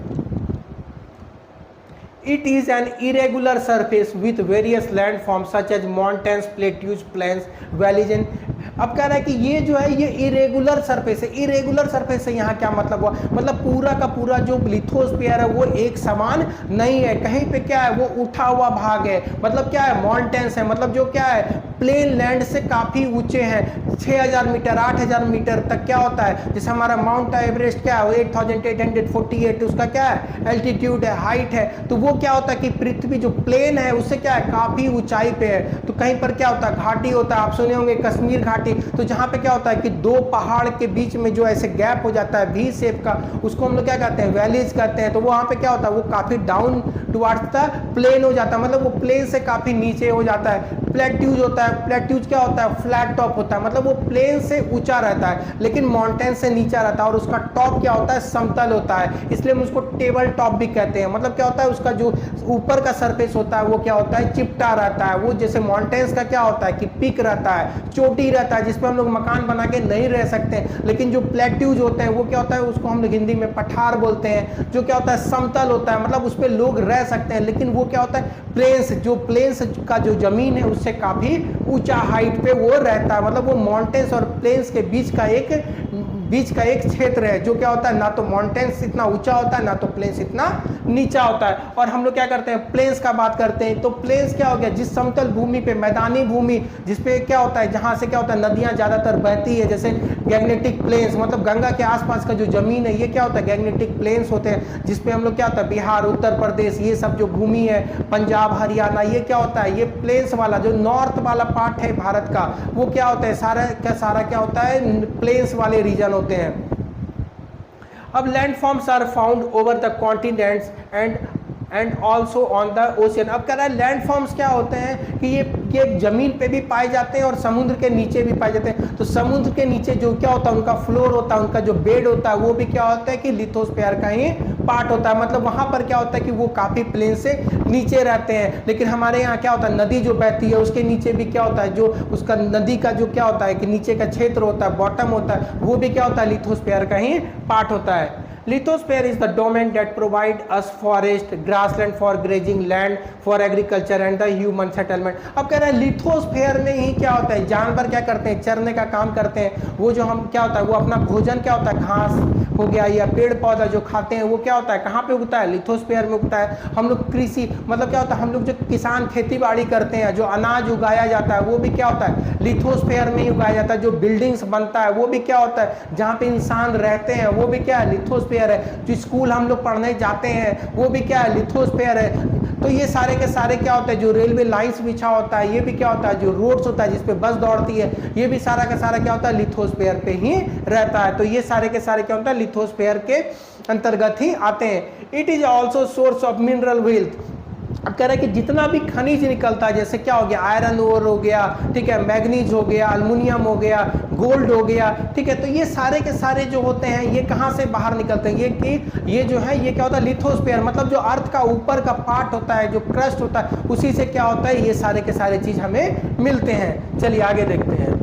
It is an irregular surface with various landforms such as mountains, plateaus, plains, valleys and अब कह रहा है कि ये जो है ये इरेगुलर सरफेस है। इरेगुलर सरफेस से यहाँ क्या मतलब हुआ, मतलब पूरा का पूरा जो लिथोस्फीयर है वो एक समान नहीं है, कहीं पे क्या है वो उठा हुआ भाग है, मतलब क्या है माउंटेन्स है, मतलब जो क्या है प्लेन लैंड से काफ़ी ऊंचे हैं, 6000 मीटर 8000 मीटर तक क्या होता है, जैसे हमारा माउंट एवरेस्ट क्या है 8848 उसका क्या है एल्टीट्यूड है, हाइट है, तो वो क्या होता है कि पृथ्वी जो प्लेन है उससे क्या है काफ़ी ऊंचाई पे है। तो कहीं पर क्या होता है घाटी होता है, आप सुने होंगे कश्मीर घाटी, तो जहां पे क्या होता है कि दो पहाड़ के बीच में जो ऐसे गैप हो जाता है वी शेप का, उसको हम लोग क्या कहते हैं वैलीज कहते हैं। तो वहां पे क्या होता है वो काफी डाउन टुवर्ड्स द प्लेन हो जाता है, मतलब वो प्लेन से काफी नीचे हो जाता है। प्लेट्यूज होता है, प्लेट्यूज क्या होता है फ्लैट टॉप होता है, मतलब वो प्लेन से ऊंचा रहता है लेकिन माउंटेन से नीचा रहता है, और उसका टॉप क्या होता है समतल होता है, इसलिए हम उसको टेबल टॉप भी कहते हैं। मतलब क्या होता है उसका जो ऊपर का सरफेस होता है वो क्या होता है चिपटा रहता है, वो जैसे माउंटेन्स का क्या होता है कि पिक रहता है, चोटी रहता है, जिसपे हम लोग मकान बना के नहीं रह सकते। लेकिन जो प्लेट्यूज होते हैं वो क्या होता है उसको हम लोग हिंदी में पठार बोलते हैं, जो क्या होता है समतल होता है, मतलब उस पर लोग रह सकते हैं। लेकिन वो क्या होता है प्लेन्स, जो प्लेन्स का जो जमीन है उससे काफी ऊंचा हाइट पे वो रहता है, मतलब वो माउंटेन्स और प्लेन्स के बीच का एक क्षेत्र है, जो क्या होता है ना तो माउंटेन्स इतना ऊंचा होता है ना तो प्लेन्स इतना नीचा होता है। और हम लोग क्या करते हैं प्लेन्स का बात करते हैं, तो प्लेन्स क्या हो गया जिस समतल भूमि पे, मैदानी भूमि जिसपे क्या होता है जहां से क्या होता है नदियां ज्यादातर बहती है, जैसे गैंगनेटिक प्लेन्स, मतलब गंगा के आसपास का जो जमीन है ये क्या होता है गैंगनेटिक प्लेन्स होते हैं, जिसपे हम लोग क्या होता है बिहार उत्तर प्रदेश ये सब जो भूमि है, पंजाब हरियाणा, ये क्या होता है ये प्लेन्स वाला जो नॉर्थ वाला पार्ट है भारत का, वो क्या होता है सारा क्या होता है प्लेन्स वाले रीजन होते हैं। अब landforms are found over the continents and also on the ocean. अब कह रहा है लैंडफॉर्म्स क्या होते हैं कि ये जमीन पे भी पाए जाते हैं और समुद्र के नीचे भी पाए जाते हैं। तो समुद्र के नीचे जो क्या होता है उनका फ्लोर होता है, उनका जो बेड होता है वो भी क्या होता है कि लिथोस्फीयर का ही पार्ट होता है, मतलब वहां पर क्या होता है कि वो काफी प्लेन से नीचे रहते हैं। लेकिन हमारे यहाँ क्या होता है नदी जो बहती है उसके नीचे भी क्या होता है जो उसका नदी का जो क्या होता है कि नीचे का क्षेत्र होता है बॉटम होता है, वो भी क्या होता है लिथोस्फीयर का ही पार्ट होता है। Lithosphere is the domain that provide us forest, grassland for grazing, land for agriculture and the human settlement। अब कह रहा है लिथोस्फीयर में ही क्या होता है जानवर क्या करते हैं चरने का काम करते हैं, वो जो हम क्या होता है वो अपना भोजन क्या होता है घास हो गया या पेड़ पौधा जो खाते हैं वो क्या होता है कहाँ पे उगता है लिथोस्फीयर में उगता है। हम लोग कृषि मतलब क्या होता है हम लोग जो किसान खेती बाड़ी करते हैं जो अनाज उगाया जाता है वो भी क्या होता है लिथोस्फीयर में ही उगाया जाता है। जो बिल्डिंग्स बनता है वो भी क्या होता है जहाँ पे इंसान रहते हैं वो भी क्या है लिथोस्फीयर है। जो स्कूल हम लोग पढ़ने जाते हैं वो भी क्या है लिथोस्फीयर है। तो ये सारे के सारे क्या होता है जो रेलवे लाइंस बिछा होता है ये भी क्या होता है जो रोड्स होता है जिसपे बस दौड़ती है ये भी सारा का सारा क्या होता है लिथोस्फीयर पे ही रहता है। तो ये सारे के सारे क्या होता है लिथोस्फीयर के अंतर्गत ही आते हैं। It is also source of mineral wealth. अब कह रहा है कि जितना भी खनिज निकलता है जैसे क्या हो गया आयरन ओर हो गया, ठीक है, मैग्नीज हो गया, अल्मुनियम हो गया, गोल्ड हो गया, ठीक है, तो ये सारे के सारे जो होते हैं ये कहाँ से बाहर निकलते हैं ये जो है ये क्या होता है लिथोस्फीयर मतलब जो अर्थ का ऊपर का पार्ट होता है जो क्रस्ट होता है उसी से क्या होता है ये सारे के सारे चीज हमें मिलते हैं। चलिए आगे देखते हैं।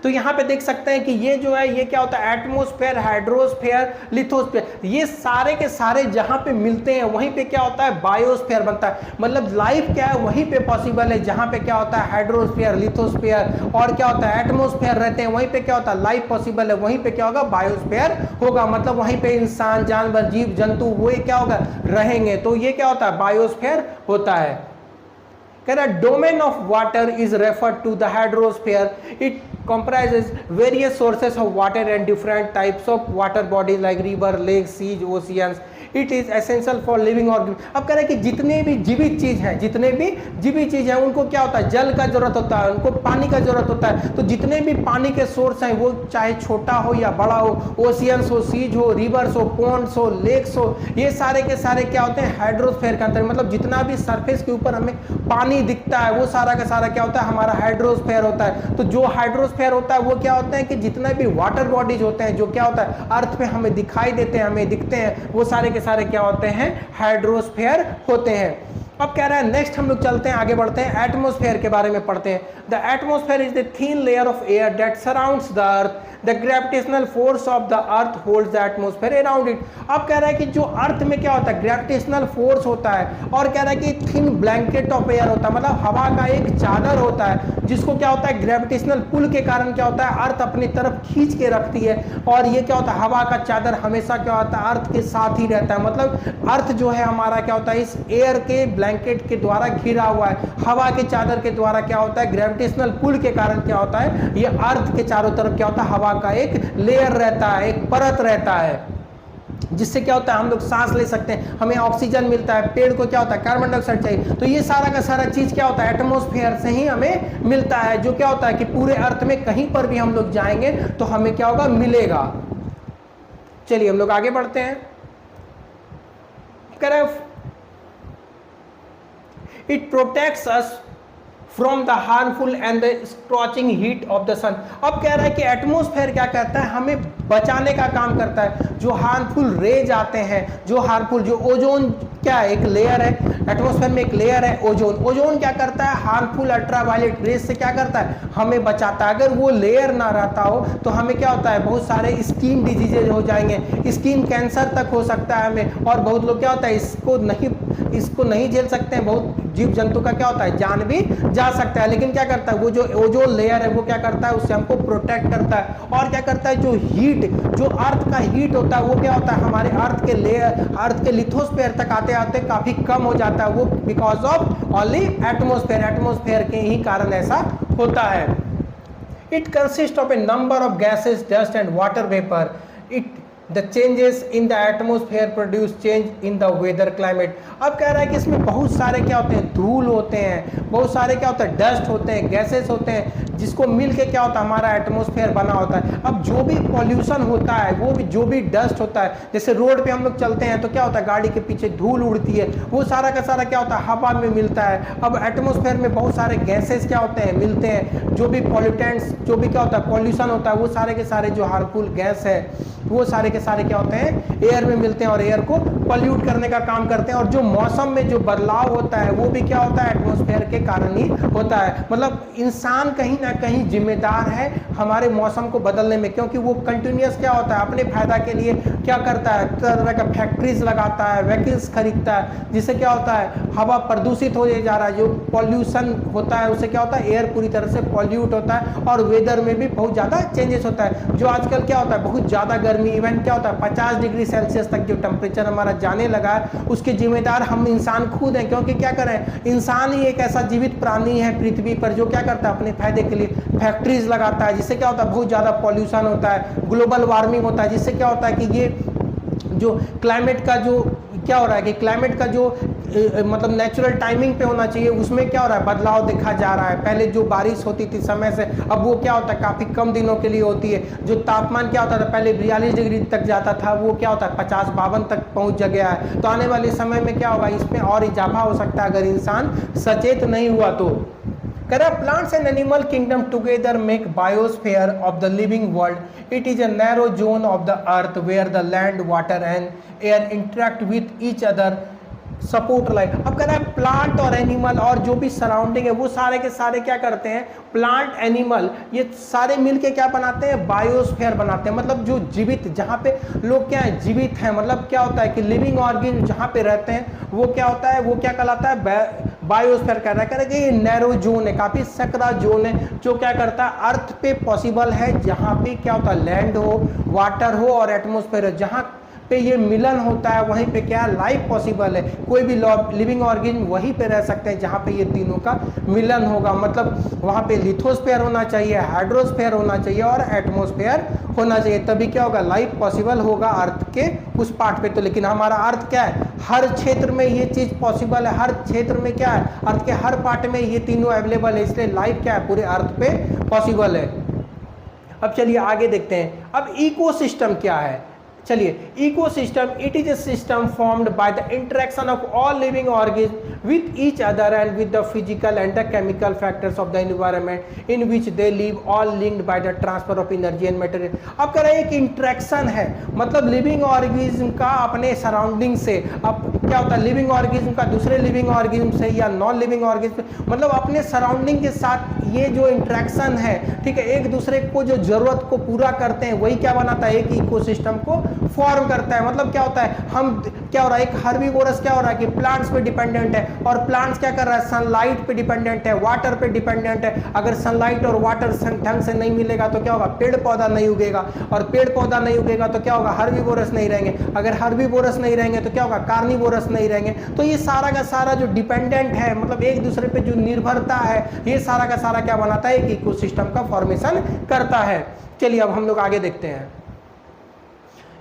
तो यहाँ पे देख सकते हैं कि ये जो है ये क्या होता है, एटमॉस्फेयर, हाइड्रोस्फेयर, लिथोस्फेयर, ये सारे के सारे जहाँ पे मिलते हैं वहीं पे क्या होता है, बायोस्फेयर बनता है। मतलब लाइफ क्या है वहीं पे पॉसिबल है जहाँ पे क्या होता है, हाइड्रोस्फेयर, लिथोस्फेयर और क्या होता है, एटमॉस्फेयर रहते हैं, वहीं पे क्या होता है, लाइफ पॉसिबल है, वहीं पे क्या होगा, बायोस्फेयर होगा। मतलब वहीं पे इंसान, जानवर, जीव जंतु वो क्या होगा, रहेंगे। तो ये क्या होता है, बायोस्फेयर होता है। कह रहा है domain of water is referred to the hydrosphere, it comprises various sources of water and different types of water bodies like river, lakes, seas, oceans. It is essential for living organisms. अब कह रहे हैं कि जितने भी जीवित चीज हैं, जितने भी जीवित चीज हैं उनको क्या होता है, जल का जरूरत होता है, उनको पानी का जरूरत होता है। तो जितने भी पानी के सोर्स हैं वो चाहे छोटा हो या बड़ा हो, ओशियंस हो, सीज हो, रिवर्स हो, पॉन्ड्स हो, लेक्स हो, ये सारे के सारे क्या होते हैं, हाइड्रोस्फेयर के अंदर। मतलब जितना भी सरफेस के ऊपर हमें पानी दिखता है वो सारा का सारा क्या होता है, हमारा हाइड्रोस्फेयर होता है। तो जो हाइड्रोस्फेयर होता है वो क्या होता है कि जितने भी वाटर बॉडीज होते हैं जो क्या होता है अर्थ पे हमें दिखाई देते हैं, हमें दिखते हैं, वो सारे के सारे क्या होते हैं, हाइड्रोस्फेयर होते हैं। अब कह रहा है नेक्स्ट हम लोग चलते हैं, आगे बढ़ते हैं, एटमॉस्फेयर के बारे में पढ़ते हैं। The atmosphere is the thin layer of air that surrounds the earth, the gravitational force of the earth holds the atmosphere around it. अब कह रहा है कि जो अर्थ में क्या होता है, ग्रेविटेशनल फोर्स होता है, और कह रहा है कि थिन ब्लैंकेट ऑफ एयर होता है, मतलब हवा का एक चादर होता है जिसको क्या होता है, ग्रेविटेशनल पुल के कारण क्या होता है, अर्थ अपनी तरफ खींच के रखती है। और ये क्या होता है, हवा का चादर हमेशा क्या होता है, अर्थ के साथ ही रहता है। मतलब अर्थ जो है हमारा क्या होता है, इस एयर के ब्लैंकेट के द्वारा घिरा हुआ है, हवा के चादर के द्वारा क्या होता है, ग्रेविटेशनल पुल के कारण क्या होता है, ये अर्थ के चारों तरफ क्या होता है, हवा का एक लेयर रहता है, एक परत रहता है, जिससे क्या होता है हम लोग सांस ले सकते हैं, हमें ऑक्सीजन मिलता है, पेड़ को क्या होता है, कार्बन डाइऑक्साइड चाहिए। तो ये सारा का सारा चीज क्या होता है, एटमॉस्फेयर से ही हमें मिलता है, जो क्या होता है कि पूरे अर्थ में कहीं पर भी हम लोग जाएंगे तो हमें क्या होगा, मिलेगा। चलिए हम लोग आगे बढ़ते हैं। It protects us from the harmful and the scorching heat of the sun. अब कह रहा है कि एटमॉस्फेयर क्या करता है, हमें बचाने का काम करता है। जो हार्मफुल रेज आते हैं, जो हार्मफुल, जो ओजोन क्या है, एक लेयर है, एटमॉस्फेयर में एक लेयर है ओजोन। ओजोन क्या करता है, हार्मफुल अल्ट्रावायलेट रेज से क्या करता है, हमें बचाता है। अगर वो लेयर ना रहता हो तो हमें क्या होता है, बहुत सारे स्किन डिजीजेज हो जाएंगे, स्किन कैंसर तक हो सकता है हमें। और बहुत लोग क्या होता है, इसको नहीं झेल सकते हैं, बहुत जीव जंतु का क्या होता है, जान भी जा सकता है। लेकिन क्या करता है, वो जो ओजोन लेयर है वो क्या करता है, उससे हमको प्रोटेक्ट करता है। और क्या करता है, जो हीट, जो अर्थ का हीट होता है वो क्या होता है, हमारे अर्थ के लेयर, अर्थ के लिथोस्फेयर तक आते आते काफी कम हो जाता है। वो because of only atmosphere, atmosphere के ही कारण ऐसा होता है। It consist of A number of gases, dust and water vapour. It The changes in the atmosphere produce change in the weather climate। अब कह रहा है कि इसमें बहुत सारे क्या होते हैं, धूल होते हैं, बहुत सारे क्या होता है, डस्ट होते हैं, गैसेस होते हैं, जिसको मिल के क्या होता है, हमारा एटमॉस्फेयर बना होता है। अब जो भी पॉल्यूशन होता है, वो भी जो भी डस्ट होता है, जैसे रोड पे हम लोग चलते हैं तो क्या होता है, गाड़ी के पीछे धूल उड़ती है, वो सारा का सारा क्या होता है, हवा में मिलता है। अब एटमॉस्फेयर में बहुत सारे गैसेस क्या होते हैं, मिलते हैं, जो भी पॉल्यूटेंट्स, जो भी क्या होता है, पॉल्यूशन होता है, वो सारे के सारे जो हार्मफुल गैस है वो सारे के सारे क्या होते हैं, एयर में मिलते हैं और एयर को पॉल्यूट करने का काम करते हैं। और जो मौसम में जो बदलाव होता है वो भी क्या होता है, एटमॉस्फेयर के कारण ही होता है। मतलब इंसान कहीं ना कहीं जिम्मेदार है हमारे मौसम को बदलने में, क्योंकि वो कंटिन्यूस क्या होता है, अपने फायदा के लिए क्या करता है, तरह तरह का फैक्ट्रीज लगाता है, व्हीकल्स खरीदता है, जिससे क्या होता है, हवा प्रदूषित हो जा रहा है। जो पॉल्यूशन होता है उससे क्या होता है, एयर पूरी तरह से पॉल्यूट होता है और वेदर में भी बहुत ज़्यादा चेंजेस होता है। जो आजकल क्या होता है, बहुत ज़्यादा गर्मी, इवन क्या होता है 50 डिग्री सेल्सियस तक जो टेम्परेचर हमारा जाने लगा है, उसके जिम्मेदार हम इंसान खुद हैं। क्योंकि क्या करें, इंसान ही एक ऐसा जीवित प्राणी है पृथ्वी पर जो क्या करता है, अपने फायदे के लिए फैक्ट्रीज लगाता है, जिससे क्या होता है, बहुत ज़्यादा पॉल्यूशन होता है, ग्लोबल वार्मिंग होता है, जिससे क्या होता है कि ये जो क्लाइमेट का जो क्या हो रहा है कि क्लाइमेट का जो मतलब नेचुरल टाइमिंग पे होना चाहिए, उसमें क्या हो रहा है, बदलाव देखा जा रहा है। पहले जो बारिश होती थी समय से, अब वो क्या होता है, काफ़ी कम दिनों के लिए होती है। जो तापमान क्या होता था, पहले 42 डिग्री तक जाता था, वो क्या होता है 50-52 तक पहुंच गया है। तो आने वाले समय में क्या होगा, इसमें और इजाफा हो सकता है अगर इंसान सचेत नहीं हुआ तो। Plants and animal kingdom together make biosphere of the living world. It is a narrow zone of the earth where the land, water and air interact with each other. Support life. अब कह रहा है plant और animal और जो भी surrounding है वो सारे के सारे क्या करते हैं, प्लांट एनिमल ये सारे मिलके क्या बनाते हैं, बायोस्फीयर बनाते हैं। मतलब जो जीवित, जहाँ पे लोग क्या है, जीवित हैं, मतलब क्या होता है कि लिविंग ऑर्गेनिज्म जहाँ पे रहते हैं वो क्या होता है, वो क्या कहलाता है, बायोस्फीयर कह रहा है कि ये नैरो जोन है, काफी सकरा जोन है, जो क्या करता है अर्थ पे पॉसिबल है, जहाँ पे क्या होता है लैंड हो, वाटर हो और एटमोस्फेयर हो, जहाँ पे ये मिलन होता है वहीं पे क्या लाइफ पॉसिबल है। कोई भी लिविंग ऑर्गेनिज्म वहीं पे रह सकते हैं जहाँ पे ये तीनों का मिलन होगा। मतलब वहाँ पे लिथोस्फीयर होना चाहिए, हाइड्रोस्फीयर होना चाहिए और एटमोस्फेयर होना चाहिए, तभी क्या होगा, लाइफ पॉसिबल होगा अर्थ के उस पार्ट पे। तो लेकिन हमारा अर्थ क्या है, हर क्षेत्र में ये चीज पॉसिबल है, हर क्षेत्र में क्या है, अर्थ के हर पार्ट में ये तीनों अवेलेबल है, इसलिए लाइफ क्या है पूरे अर्थ पे पॉसिबल है। अब चलिए आगे देखते हैं, अब इकोसिस्टम क्या है। चलिए, ecosystem it is a system formed by the interaction of all living organism with each other and with the physical and the chemical factors of the environment in which they live, all linked by the transfer of energy and material. अब कह रहे हैं एक interaction है, मतलब living organism का अपने surrounding से, अब क्या होता है लिविंग ऑर्गेनिज्म का दूसरे लिविंग ऑर्गेनिज्म से या नॉन लिविंग ऑर्गेनिज्म, मतलब अपने सराउंडिंग के साथ ये जो इंटरेक्शन है, ठीक है, एक दूसरे को जो जरूरत को पूरा करते हैं वही क्या बनाता है, एक इकोसिस्टम को फॉर्म करता है। मतलब क्या होता है, हम क्या हो रहा है, एक हर्बीवोरस क्या हो रहा है कि प्लांट्स पे डिपेंडेंट है, और प्लांट्स क्या कर रहा है, सनलाइट पे डिपेंडेंट है, वाटर पे डिपेंडेंट है। अगर सनलाइट और वाटर ढंग से नहीं मिलेगा तो क्या होगा, पेड़ पौधा नहीं उगेगा, और पेड़ पौधा नहीं उगेगा तो क्या होगा, हर्बीवोरस नहीं रहेंगे, अगर हर्बीवोरस नहीं रहेंगे तो क्या होगा, कार्निवोरस नहीं रहेंगे। तो ये सारा का सारा जो डिपेंडेंट है, मतलब एक दूसरे पे जो निर्भरता है, ये सारा का सारा क्या बनाता है, एक इकोसिस्टम का फॉर्मेशन करता है। चलिए अब हम लोग आगे देखते हैं,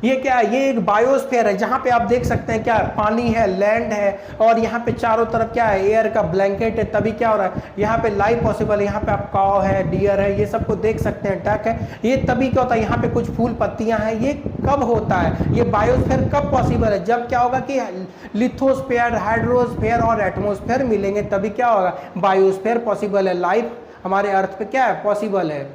ये क्या है, ये एक बायोस्फीयर है जहाँ पे आप देख सकते हैं क्या है, पानी है, लैंड है, और यहाँ पे चारों तरफ क्या है, एयर का ब्लैंकेट है, तभी क्या हो रहा है, यहाँ पे लाइफ पॉसिबल है। यहाँ पे आप काव है, डियर है, ये सबको देख सकते हैं, डक है, ये तभी क्या होता है, यहाँ पे कुछ फूल पत्तियां हैं। ये कब होता है, ये बायोस्फीयर कब पॉसिबल है, जब क्या होगा कि लिथोस्फीयर, हाइड्रोस्फीयर और एटमोस्फेयर मिलेंगे, तभी क्या होगा, बायोस्फीयर पॉसिबल है, लाइफ हमारे अर्थ पे क्या है, पॉसिबल है।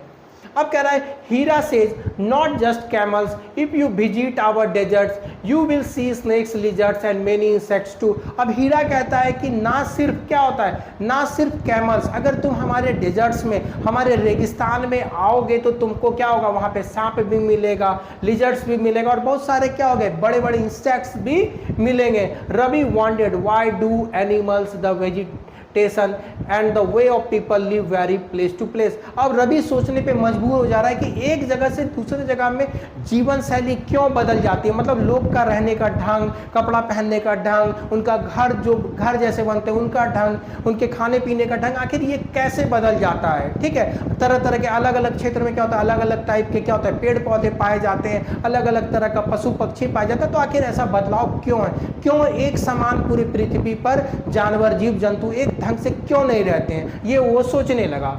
अब कह रहा है, Heera says not just camels, if you visit our deserts you will see snakes, lizards and many insects too. अब हीरा कहता है कि ना सिर्फ क्या होता है, ना सिर्फ कैमल्स, अगर तुम हमारे डेजर्ट्स में, हमारे रेगिस्तान में आओगे तो तुमको क्या होगा, वहाँ पे सांप भी मिलेगा, लिजर्ट्स भी मिलेगा, और बहुत सारे क्या हो गए, बड़े बड़े इंसेक्ट्स भी मिलेंगे। Ravi wanted why do animals the vegetation and the way of people live vary place to place. अब रवि सोचने पे मजबूर हो जा रहा है कि एक जगह से दूसरे जगह में जीवन शैली क्यों बदल जाती है, मतलब लोग का रहने का ढंग, कपड़ा पहनने का ढंग, उनका घर जो घर जैसे बनते हैं उनका ढंग, उनके खाने पीने का ढंग, आखिर ये कैसे बदल जाता है। ठीक है, तरह तरह के अलग अलग क्षेत्र में क्या होता है, अलग अलग टाइप के क्या होता है, पेड़ पौधे पाए जाते हैं, अलग अलग तरह का पशु पक्षी पाए जाते हैं, तो आखिर ऐसा बदलाव क्यों है, क्यों एक समान पूरी पृथ्वी पर जानवर जीव जंतु एक ढंग से क्यों नहीं रहते हैं, ये वो सोचने लगा।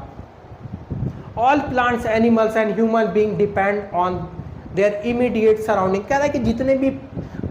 All plants, animals and human being depend on their immediate surrounding. कह रहा है कि जितने भी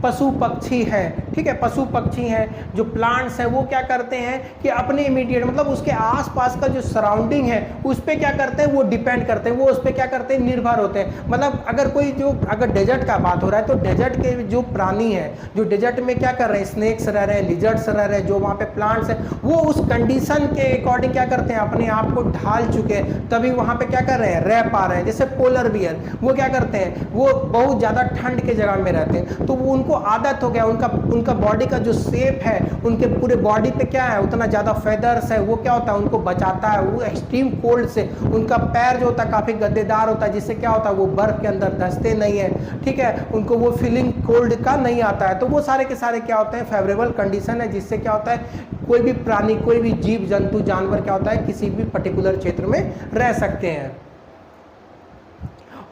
पशु पक्षी हैं, ठीक है, पशु पक्षी हैं, जो प्लांट्स हैं, वो क्या करते हैं कि अपने इमीडिएट, मतलब उसके आसपास का जो सराउंडिंग है उस पर क्या करते हैं, वो डिपेंड करते हैं, वो उस पर क्या करते हैं, निर्भर होते हैं। मतलब अगर कोई जो, अगर डेजर्ट का बात हो रहा है तो डेजर्ट के जो प्राणी हैं, जो डेजर्ट में क्या कर रहे हैं, स्नेक्स रह रहे हैं, लिजर्ट्स रह रहे हैं, जो वहाँ पे प्लांट्स हैं, वो उस कंडीशन के अकॉर्डिंग क्या करते हैं, अपने आप को ढाल चुके हैं, तभी वहाँ पे क्या कर रहे हैं, रह पा रहे हैं। जैसे पोलर बियर, वो क्या करते हैं, वो बहुत ज़्यादा ठंड के जगह में रहते हैं, तो वो उनको आदत हो गया, उनका बॉडी का जो शेप है, उनके पूरे बॉडी पे क्या है, उतना ज़्यादा फेदर्स है, वो क्या होता है, उनको बचाता है वो एक्सट्रीम कोल्ड से। उनका पैर जो होता है काफ़ी गद्देदार होता है, जिससे क्या होता है, वो बर्फ़ के अंदर धंसते नहीं है, ठीक है, उनको वो फीलिंग कोल्ड का नहीं आता है। तो वो सारे के सारे क्या होते हैं, फेवरेबल कंडीशन है, जिससे क्या होता है, कोई भी प्राणी, कोई भी जीव जंतु जानवर क्या होता है, किसी भी पर्टिकुलर क्षेत्र में रह सकते हैं।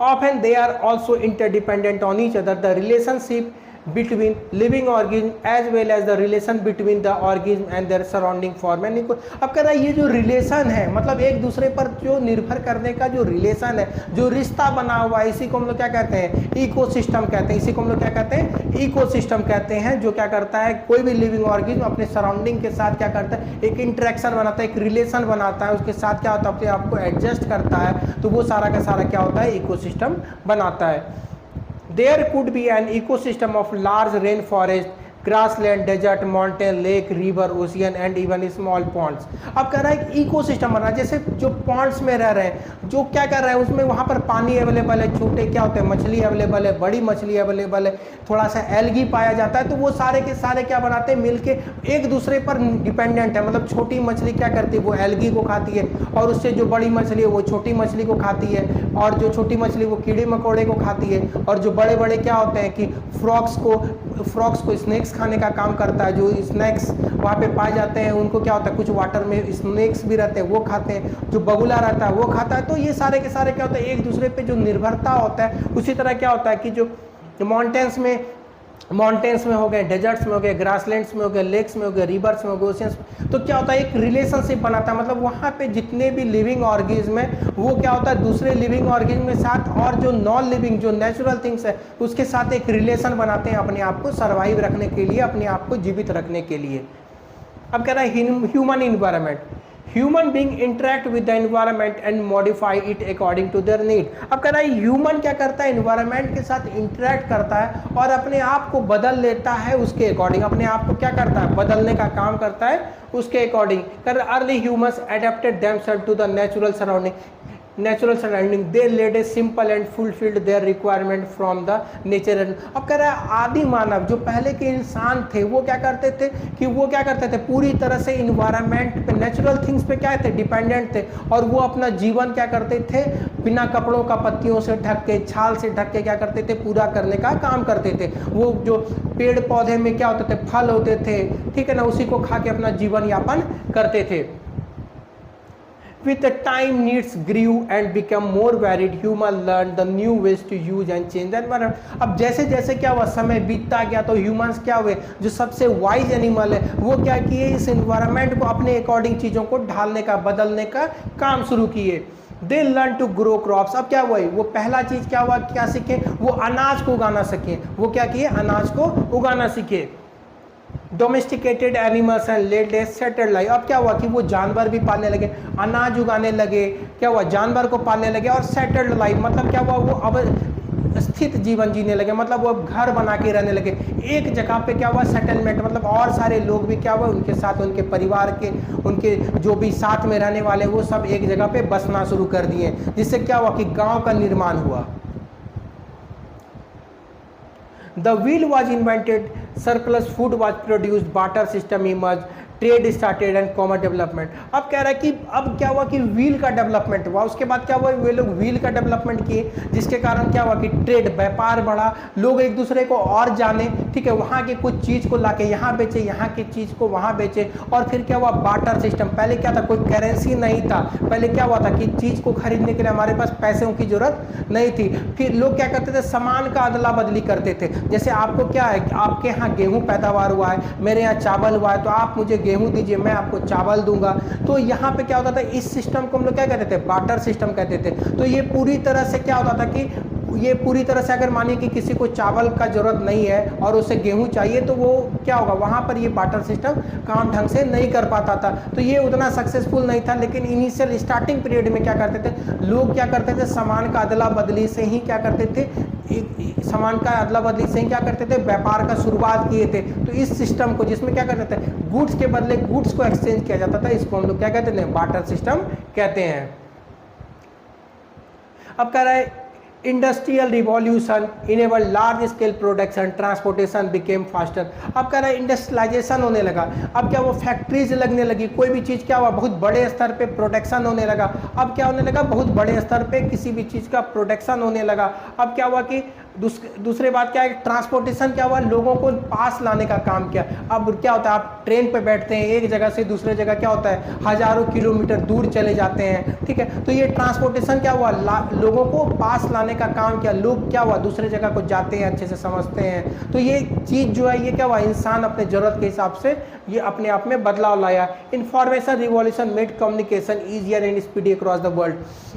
Often they are also interdependent on each other. The relationship between living organism as well as the relation between the organism and their surrounding form and equal। अब कह रहा है ये जो रिलेशन है, मतलब एक दूसरे पर जो निर्भर करने का जो रिलेशन है, जो रिश्ता बना हुआ है, इसी को हम लोग क्या कहते हैं, इकोसिस्टम कहते हैं। इसी को हम लोग क्या कहते हैं, इकोसिस्टम कहते हैं। जो क्या करता है, कोई भी लिविंग ऑर्गेनिज्म अपने सराउंडिंग के साथ क्या करता है, एक इंटरेक्शन बनाता है, एक रिलेशन बनाता है, उसके साथ क्या होता है, अपने आप को एडजस्ट करता है, तो वो सारा का सारा क्या होता है, इकोसिस्टम बनाता है। There could be an ecosystem of large rainforest grassland, desert, mountain, lake, river, ocean and even small ponds. अब कह रहा है एक इकोसिस्टम बना, जैसे जो पॉन्ड्स में रह रहे हैं, जो क्या कर रहे हैं उसमें वहाँ पर पानी अवेलेबल है, छोटे क्या होते हैं मछली अवेलेबल है, बड़ी मछली अवेलेबल है, थोड़ा सा एल्गी पाया जाता है, तो वो सारे के सारे क्या बनाते हैं मिलके एक दूसरे पर डिपेंडेंट है। मतलब छोटी मछली क्या करती है, वो एल्गी को खाती है, और उससे जो बड़ी मछली है वो छोटी मछली को खाती है, और जो छोटी मछली वो कीड़े मकोड़े को खाती है, और जो बड़े बड़े क्या होते हैं कि फ्रॉक्स को स्नेक्स खाने का काम करता है। जो स्नैक्स वहाँ पे पाए जाते हैं उनको क्या होता है, कुछ वाटर में स्नेक्स भी रहते हैं वो खाते हैं, जो बगुला रहता है वो खाता है। तो ये सारे के सारे क्या होता है एक दूसरे पे जो निर्भरता होता है। उसी तरह क्या होता है कि जो माउंटेन्स में हो गए, डेजर्ट्स में हो गए, ग्रासलैंड्स में हो गए, लेक्स में हो गए, रिवर्स में हो गए, ओशियंस में, तो क्या होता है एक रिलेशनशिप बनाता है। मतलब वहाँ पे जितने भी लिविंग ऑर्गेनिज्म है वो क्या होता है दूसरे लिविंग ऑर्गेनिज्म के साथ, और जो नॉन लिविंग जो नेचुरल थिंग्स है उसके साथ एक रिलेशन बनाते हैं अपने आप को सर्वाइव रखने के लिए, अपने आप को जीवित रखने के लिए। अब कह रहा है human environment, human being interact with the environment and modify it according to their need. अब कह रहा है ह्यूमन क्या करता है, एनवायरनमेंट के साथ इंटरेक्ट करता है और अपने आप को बदल लेता है उसके अकॉर्डिंग, अपने आप को क्या करता है बदलने का काम करता है उसके according. Early humans adapted themselves to the natural surrounding, they led a simple and fulfilled their requirement from the nature. अब कह रहा है आदि मानव जो पहले के इंसान थे वो क्या करते थे कि वो क्या करते थे पूरी तरह से इन्वायरमेंट पे, नेचुरल थिंग्स पे क्या थे डिपेंडेंट थे, और वो अपना जीवन क्या करते थे बिना कपड़ों का पत्तियों से ढक के, छाल से ढक के क्या करते थे पूरा करने का काम करते थे। वो जो पेड़ पौधे में क्या होते थे फल होते थे, ठीक है ना, उसी को खा के अपना जीवन यापन करते थे। With the time needs grew and become more varied, human learned the new ways to use and change the environment। अब जैसे जैसे क्या हुआ समय बीतता गया तो ह्यूमंस क्या हुए, जो सबसे वाइज एनिमल है वो क्या किए इस एनवायरनमेंट को अपने अकॉर्डिंग चीज़ों को ढालने का बदलने का काम शुरू किए। They learn to grow crops. अब क्या हुआ वो पहला चीज़ क्या हुआ, क्या सीखे वो अनाज को उगाना सीखे। वो क्या किए अनाज को उगाना सीखे। Domesticated animals and led a settled life. अब क्या हुआ कि वो जानवर भी पालने लगे, अनाज उगाने लगे, क्या हुआ जानवर को पालने लगे, और सेटल्ड लाइफ मतलब क्या हुआ वो अब स्थित जीवन जीने लगे, मतलब वो अब घर बना के रहने लगे एक जगह पे। क्या हुआ सेटलमेंट, मतलब और सारे लोग भी क्या हुआ उनके साथ, उनके परिवार के, उनके जो भी साथ में रहने वाले वो सब एक जगह पे बसना शुरू कर दिए, जिससे क्या हुआ कि गांव का निर्माण हुआ। The wheel was invented, surplus food was produced, barter system emerged, trade started and common development. अब कह रहा है कि अब क्या हुआ कि व्हील का डेवलपमेंट हुआ, उसके बाद क्या हुआ वे लोग व्हील का डेवलपमेंट किए, जिसके कारण क्या हुआ कि ट्रेड व्यापार बढ़ा, लोग एक दूसरे को और जाने, ठीक है, वहाँ की कुछ चीज़ को लाके यहाँ बेचे, यहाँ की चीज़ को वहाँ बेचे। और फिर क्या हुआ बार्टर सिस्टम। पहले क्या था कोई करेंसी नहीं था, पहले क्या हुआ था कि चीज़ को खरीदने के लिए हमारे पास पैसों की जरूरत नहीं थी। फिर लोग क्या करते थे सामान का अदला बदली करते थे। जैसे आपको क्या है आपके यहाँ गेहूँ पैदावार हुआ है, मेरे यहाँ चावल हुआ है, तो आप मुझे गेहूं दीजिए मैं आपको चावल दूंगा। तो यहाँ पे क्या होता था इस सिस्टम को हम लोग क्या कहते थे बार्टर सिस्टम कहते थे। तो ये पूरी तरह से क्या होता था कि ये पूरी तरह से अगर मानिए कि किसी को चावल का जरूरत नहीं है और उसे गेहूं चाहिए तो वो क्या होगा वहाँ पर ये बार्टर सिस्टम काम ढंग से नहीं कर पाता था, तो ये उतना सक्सेसफुल नहीं था। लेकिन इनिशियल स्टार्टिंग पीरियड में क्या करते थे लोग क्या करते थे सामान का अदला बदली से ही क्या करते थे सामान का अदला बदली से ही क्या करते थे व्यापार का शुरुआत किए थे। तो इस सिस्टम को जिसमें क्या करते थे गुड्स के बदले गुड्स को एक्सचेंज किया जाता था, इसको हम लोग क्या कहते थे बार्टर सिस्टम कहते हैं। अब कह रहा है industrial revolution enable large scale production transportation became faster. अब कह रहा है इंडस्ट्रियलाइजेशन होने लगा। अब क्या वो फैक्ट्रीज लगने लगी, कोई भी चीज़ क्या हुआ बहुत बड़े स्तर पे प्रोडक्शन होने लगा। अब क्या होने लगा बहुत बड़े स्तर पे किसी भी चीज़ का प्रोडक्शन होने लगा। अब क्या हुआ कि दूसरे बात क्या है ट्रांसपोर्टेशन क्या हुआ लोगों को पास लाने का काम किया। अब क्या होता है आप ट्रेन पे बैठते हैं एक जगह से दूसरे जगह क्या होता है हजारों किलोमीटर दूर चले जाते हैं, ठीक है। तो ये ट्रांसपोर्टेशन क्या हुआ लोगों को पास लाने का काम किया। लोग क्या हुआ दूसरे जगह को जाते हैं अच्छे से समझते हैं। तो ये चीज़ जो है ये क्या हुआ इंसान अपने जरूरत के हिसाब से ये अपने आप में बदलाव लाया। Information revolution made communication easier and speedy across the world.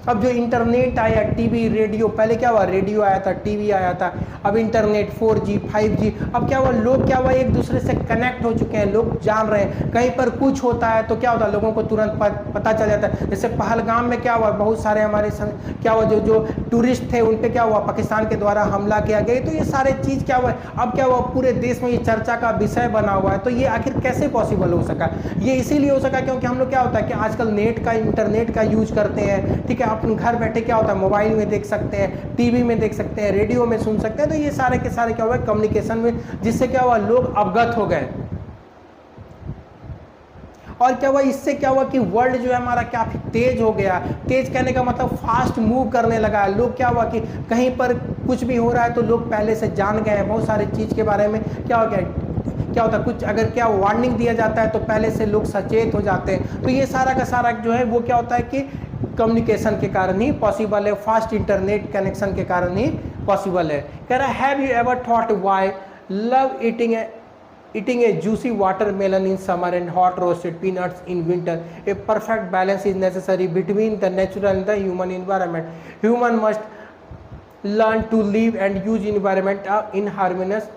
अब जो इंटरनेट आया टीवी रेडियो, पहले क्या हुआ रेडियो आया था टीवी आया आया था। अब इंटरनेट 4G 5G, अब क्या हुआ, लोग क्या हुआ एक दूसरे से कनेक्ट हो चुके हैं, लोग जान रहे हैं। कहीं पर कुछ होता है तो क्या होता है, लोगों को तुरंत पता चल जाता है। जैसे पहलगाम में क्या हुआ, बहुत सारे हमारे क्या हुआ, जो टूरिस्ट थे उन पे क्या हुआ, पाकिस्तान के द्वारा हमला किया गया। तो ये सारे चीज़ क्या हुआ, अब क्या हुआ, पूरे देश में ये चर्चा का विषय बना हुआ है। तो ये आखिर कैसे पॉसिबल हो सका, ये इसीलिए हो सका क्योंकि हम लोग क्या होता है कि आजकल नेट का, इंटरनेट का यूज करते हैं, ठीक है। अपन घर बैठे क्या होता है, मोबाइल में देख सकते हैं, टीवी में देख सकते हैं, रेडियो में सुन सकते हैं। तो ये सारे के सारे क्या हुआ, कम्युनिकेशन में, जिससे क्या हुआ, लोग अवगत हो गए। और क्या हुआ, इससे क्या हुआ कि वर्ल्ड जो है हमारा काफी तेज हो गया। तेज कहने का मतलब फास्ट मूव करने लगा है। लोग क्या हुआ कि कहीं पर कुछ भी हो रहा है तो लोग पहले से जान गए हैं बहुत सारी चीज के बारे में। क्या हो गया, क्या होता है, कुछ अगर क्या वार्निंग दिया जाता है तो पहले से लोग सचेत हो जाते हैं। तो ये सारा का सारा जो है वो क्या होता है कि कम्युनिकेशन के कारण ही पॉसिबल है, फास्ट इंटरनेट कनेक्शन के कारण ही पॉसिबल है। कह रहा है, have you ever thought why love eating a juicy watermelon in summer and hot roasted peanuts in winter? A perfect balance is necessary between the natural and the human environment. Human must learn to live and use environment in harmonious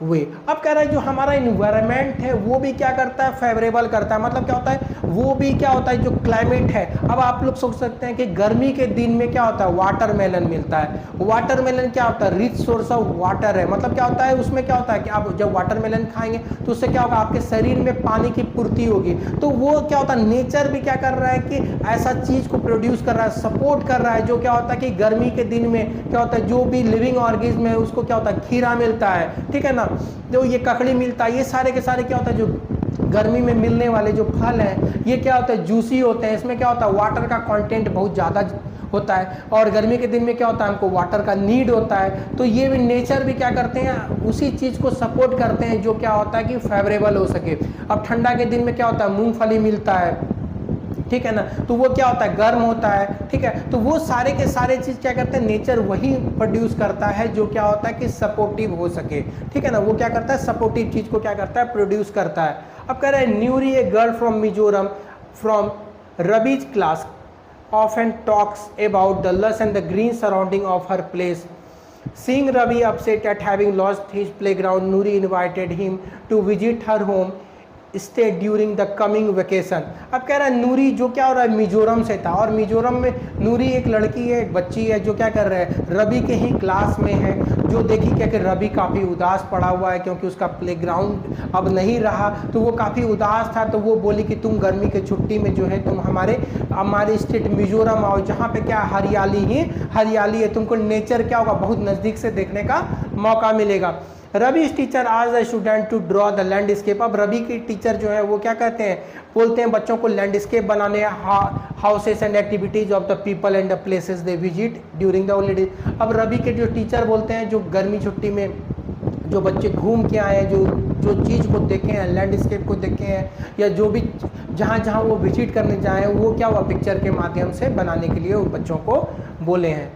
वे। अब कह रहा है जो हमारा environment है वो भी क्या करता है, फेवरेबल करता है। मतलब क्या होता है, वो भी क्या होता है, जो क्लाइमेट है। अब आप लोग सोच सकते हैं कि गर्मी के दिन में क्या होता है, वाटरमेलन मिलता है। वाटरमेलन क्या होता है, रिच सोर्स ऑफ वाटर है। मतलब क्या होता है, उसमें क्या होता है कि आप जब वाटरमेलन खाएंगे तो उससे क्या होगा, आपके शरीर में पानी की पूर्ति होगी। तो वो क्या होता है, नेचर भी क्या कर रहा है कि ऐसा चीज को प्रोड्यूस कर रहा है, सपोर्ट कर रहा है, जो क्या होता है कि गर्मी के दिन में क्या होता है, जो भी लिविंग ऑर्गेनिज्म है उसको क्या होता है, खीरा मिलता है, ठीक है ना, जो ये ककड़ी मिलता है। ये सारे के सारे क्या होता है, जो गर्मी में मिलने वाले जो फल हैं ये क्या होता है, जूसी होते हैं। इसमें क्या होता है, वाटर का कंटेंट बहुत ज़्यादा होता है और गर्मी के दिन में क्या होता है, हमको वाटर का नीड होता है। तो ये भी नेचर भी क्या करते हैं, उसी चीज़ को सपोर्ट करते हैं जो क्या होता है कि फेवरेबल हो सके। अब ठंडा के दिन में क्या होता है, मूंगफली मिलता है, ठीक है ना, तो वो क्या होता है, गर्म होता है, ठीक है। तो वो सारे के सारे चीज़ क्या करते हैं, नेचर वही प्रोड्यूस करता है जो क्या होता है कि सपोर्टिव हो सके, ठीक है ना। वो क्या करता है, सपोर्टिव चीज़ को क्या करता है, प्रोड्यूस करता है। अब कह रहे हैं, Nuri a girl from Mizoram from Rabi's class often talks about the lush and the green surrounding of her place. Seeing Ravi upset at having lost his playground, Nuri invited him to visit her home stay during the coming vacation. अब कह रहा है, नूरी जो क्या हो रहा है, मिजोरम से था और मिजोरम में नूरी एक लड़की है, एक बच्ची है जो क्या कर रहा है, रवि के ही क्लास में है। जो देखी क्या कि रवि काफ़ी उदास पड़ा हुआ है क्योंकि उसका प्लेग्राउंड अब नहीं रहा, तो वो काफ़ी उदास था। तो वो बोली कि तुम गर्मी के छुट्टी में जो है तुम हमारे स्टेट मिजोरम आओ, जहाँ पे क्या हरियाली ही हरियाली है, तुमको नेचर क्या होगा, बहुत नज़दीक से देखने का मौका मिलेगा। रवि टीचर आज the student to draw the landscape. अब रवि की टीचर जो है वो क्या कहते हैं, बोलते हैं बच्चों को लैंडस्केप बनाने, houses and activities of the people and the places they visit during the holidays. अब रवि के जो टीचर बोलते हैं, जो गर्मी छुट्टी में जो बच्चे घूम के आए हैं, जो चीज़ को देखे हैं, लैंडस्केप को देखे हैं, या जो भी जहाँ जहाँ वो विजिट करने जाए, वो क्या हुआ, पिक्चर के माध्यम से बनाने के लिए उन बच्चों को बोले हैं।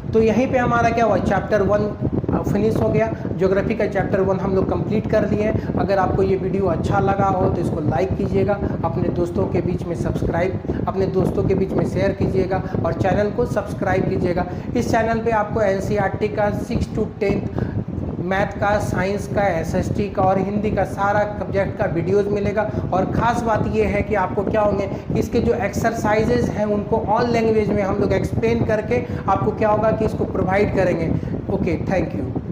तो यहीं पे हमारा क्या हुआ, चैप्टर 1 फिनिश हो गया। ज्योग्राफी का चैप्टर 1 हम लोग कंप्लीट कर लिए। अगर आपको ये वीडियो अच्छा लगा हो तो इसको लाइक कीजिएगा, अपने दोस्तों के बीच में अपने दोस्तों के बीच में शेयर कीजिएगा और चैनल को सब्सक्राइब कीजिएगा। इस चैनल पे आपको NCERT का 6 to 10 मैथ का, साइंस का, SST का और हिंदी का सारा सब्जेक्ट का वीडियोज़ मिलेगा। और ख़ास बात ये है कि आपको क्या होंगे, इसके जो एक्सरसाइजेज हैं उनको ऑल लैंग्वेज में हम लोग एक्सप्लेन करके आपको क्या होगा कि इसको प्रोवाइड करेंगे। Okay, thank you.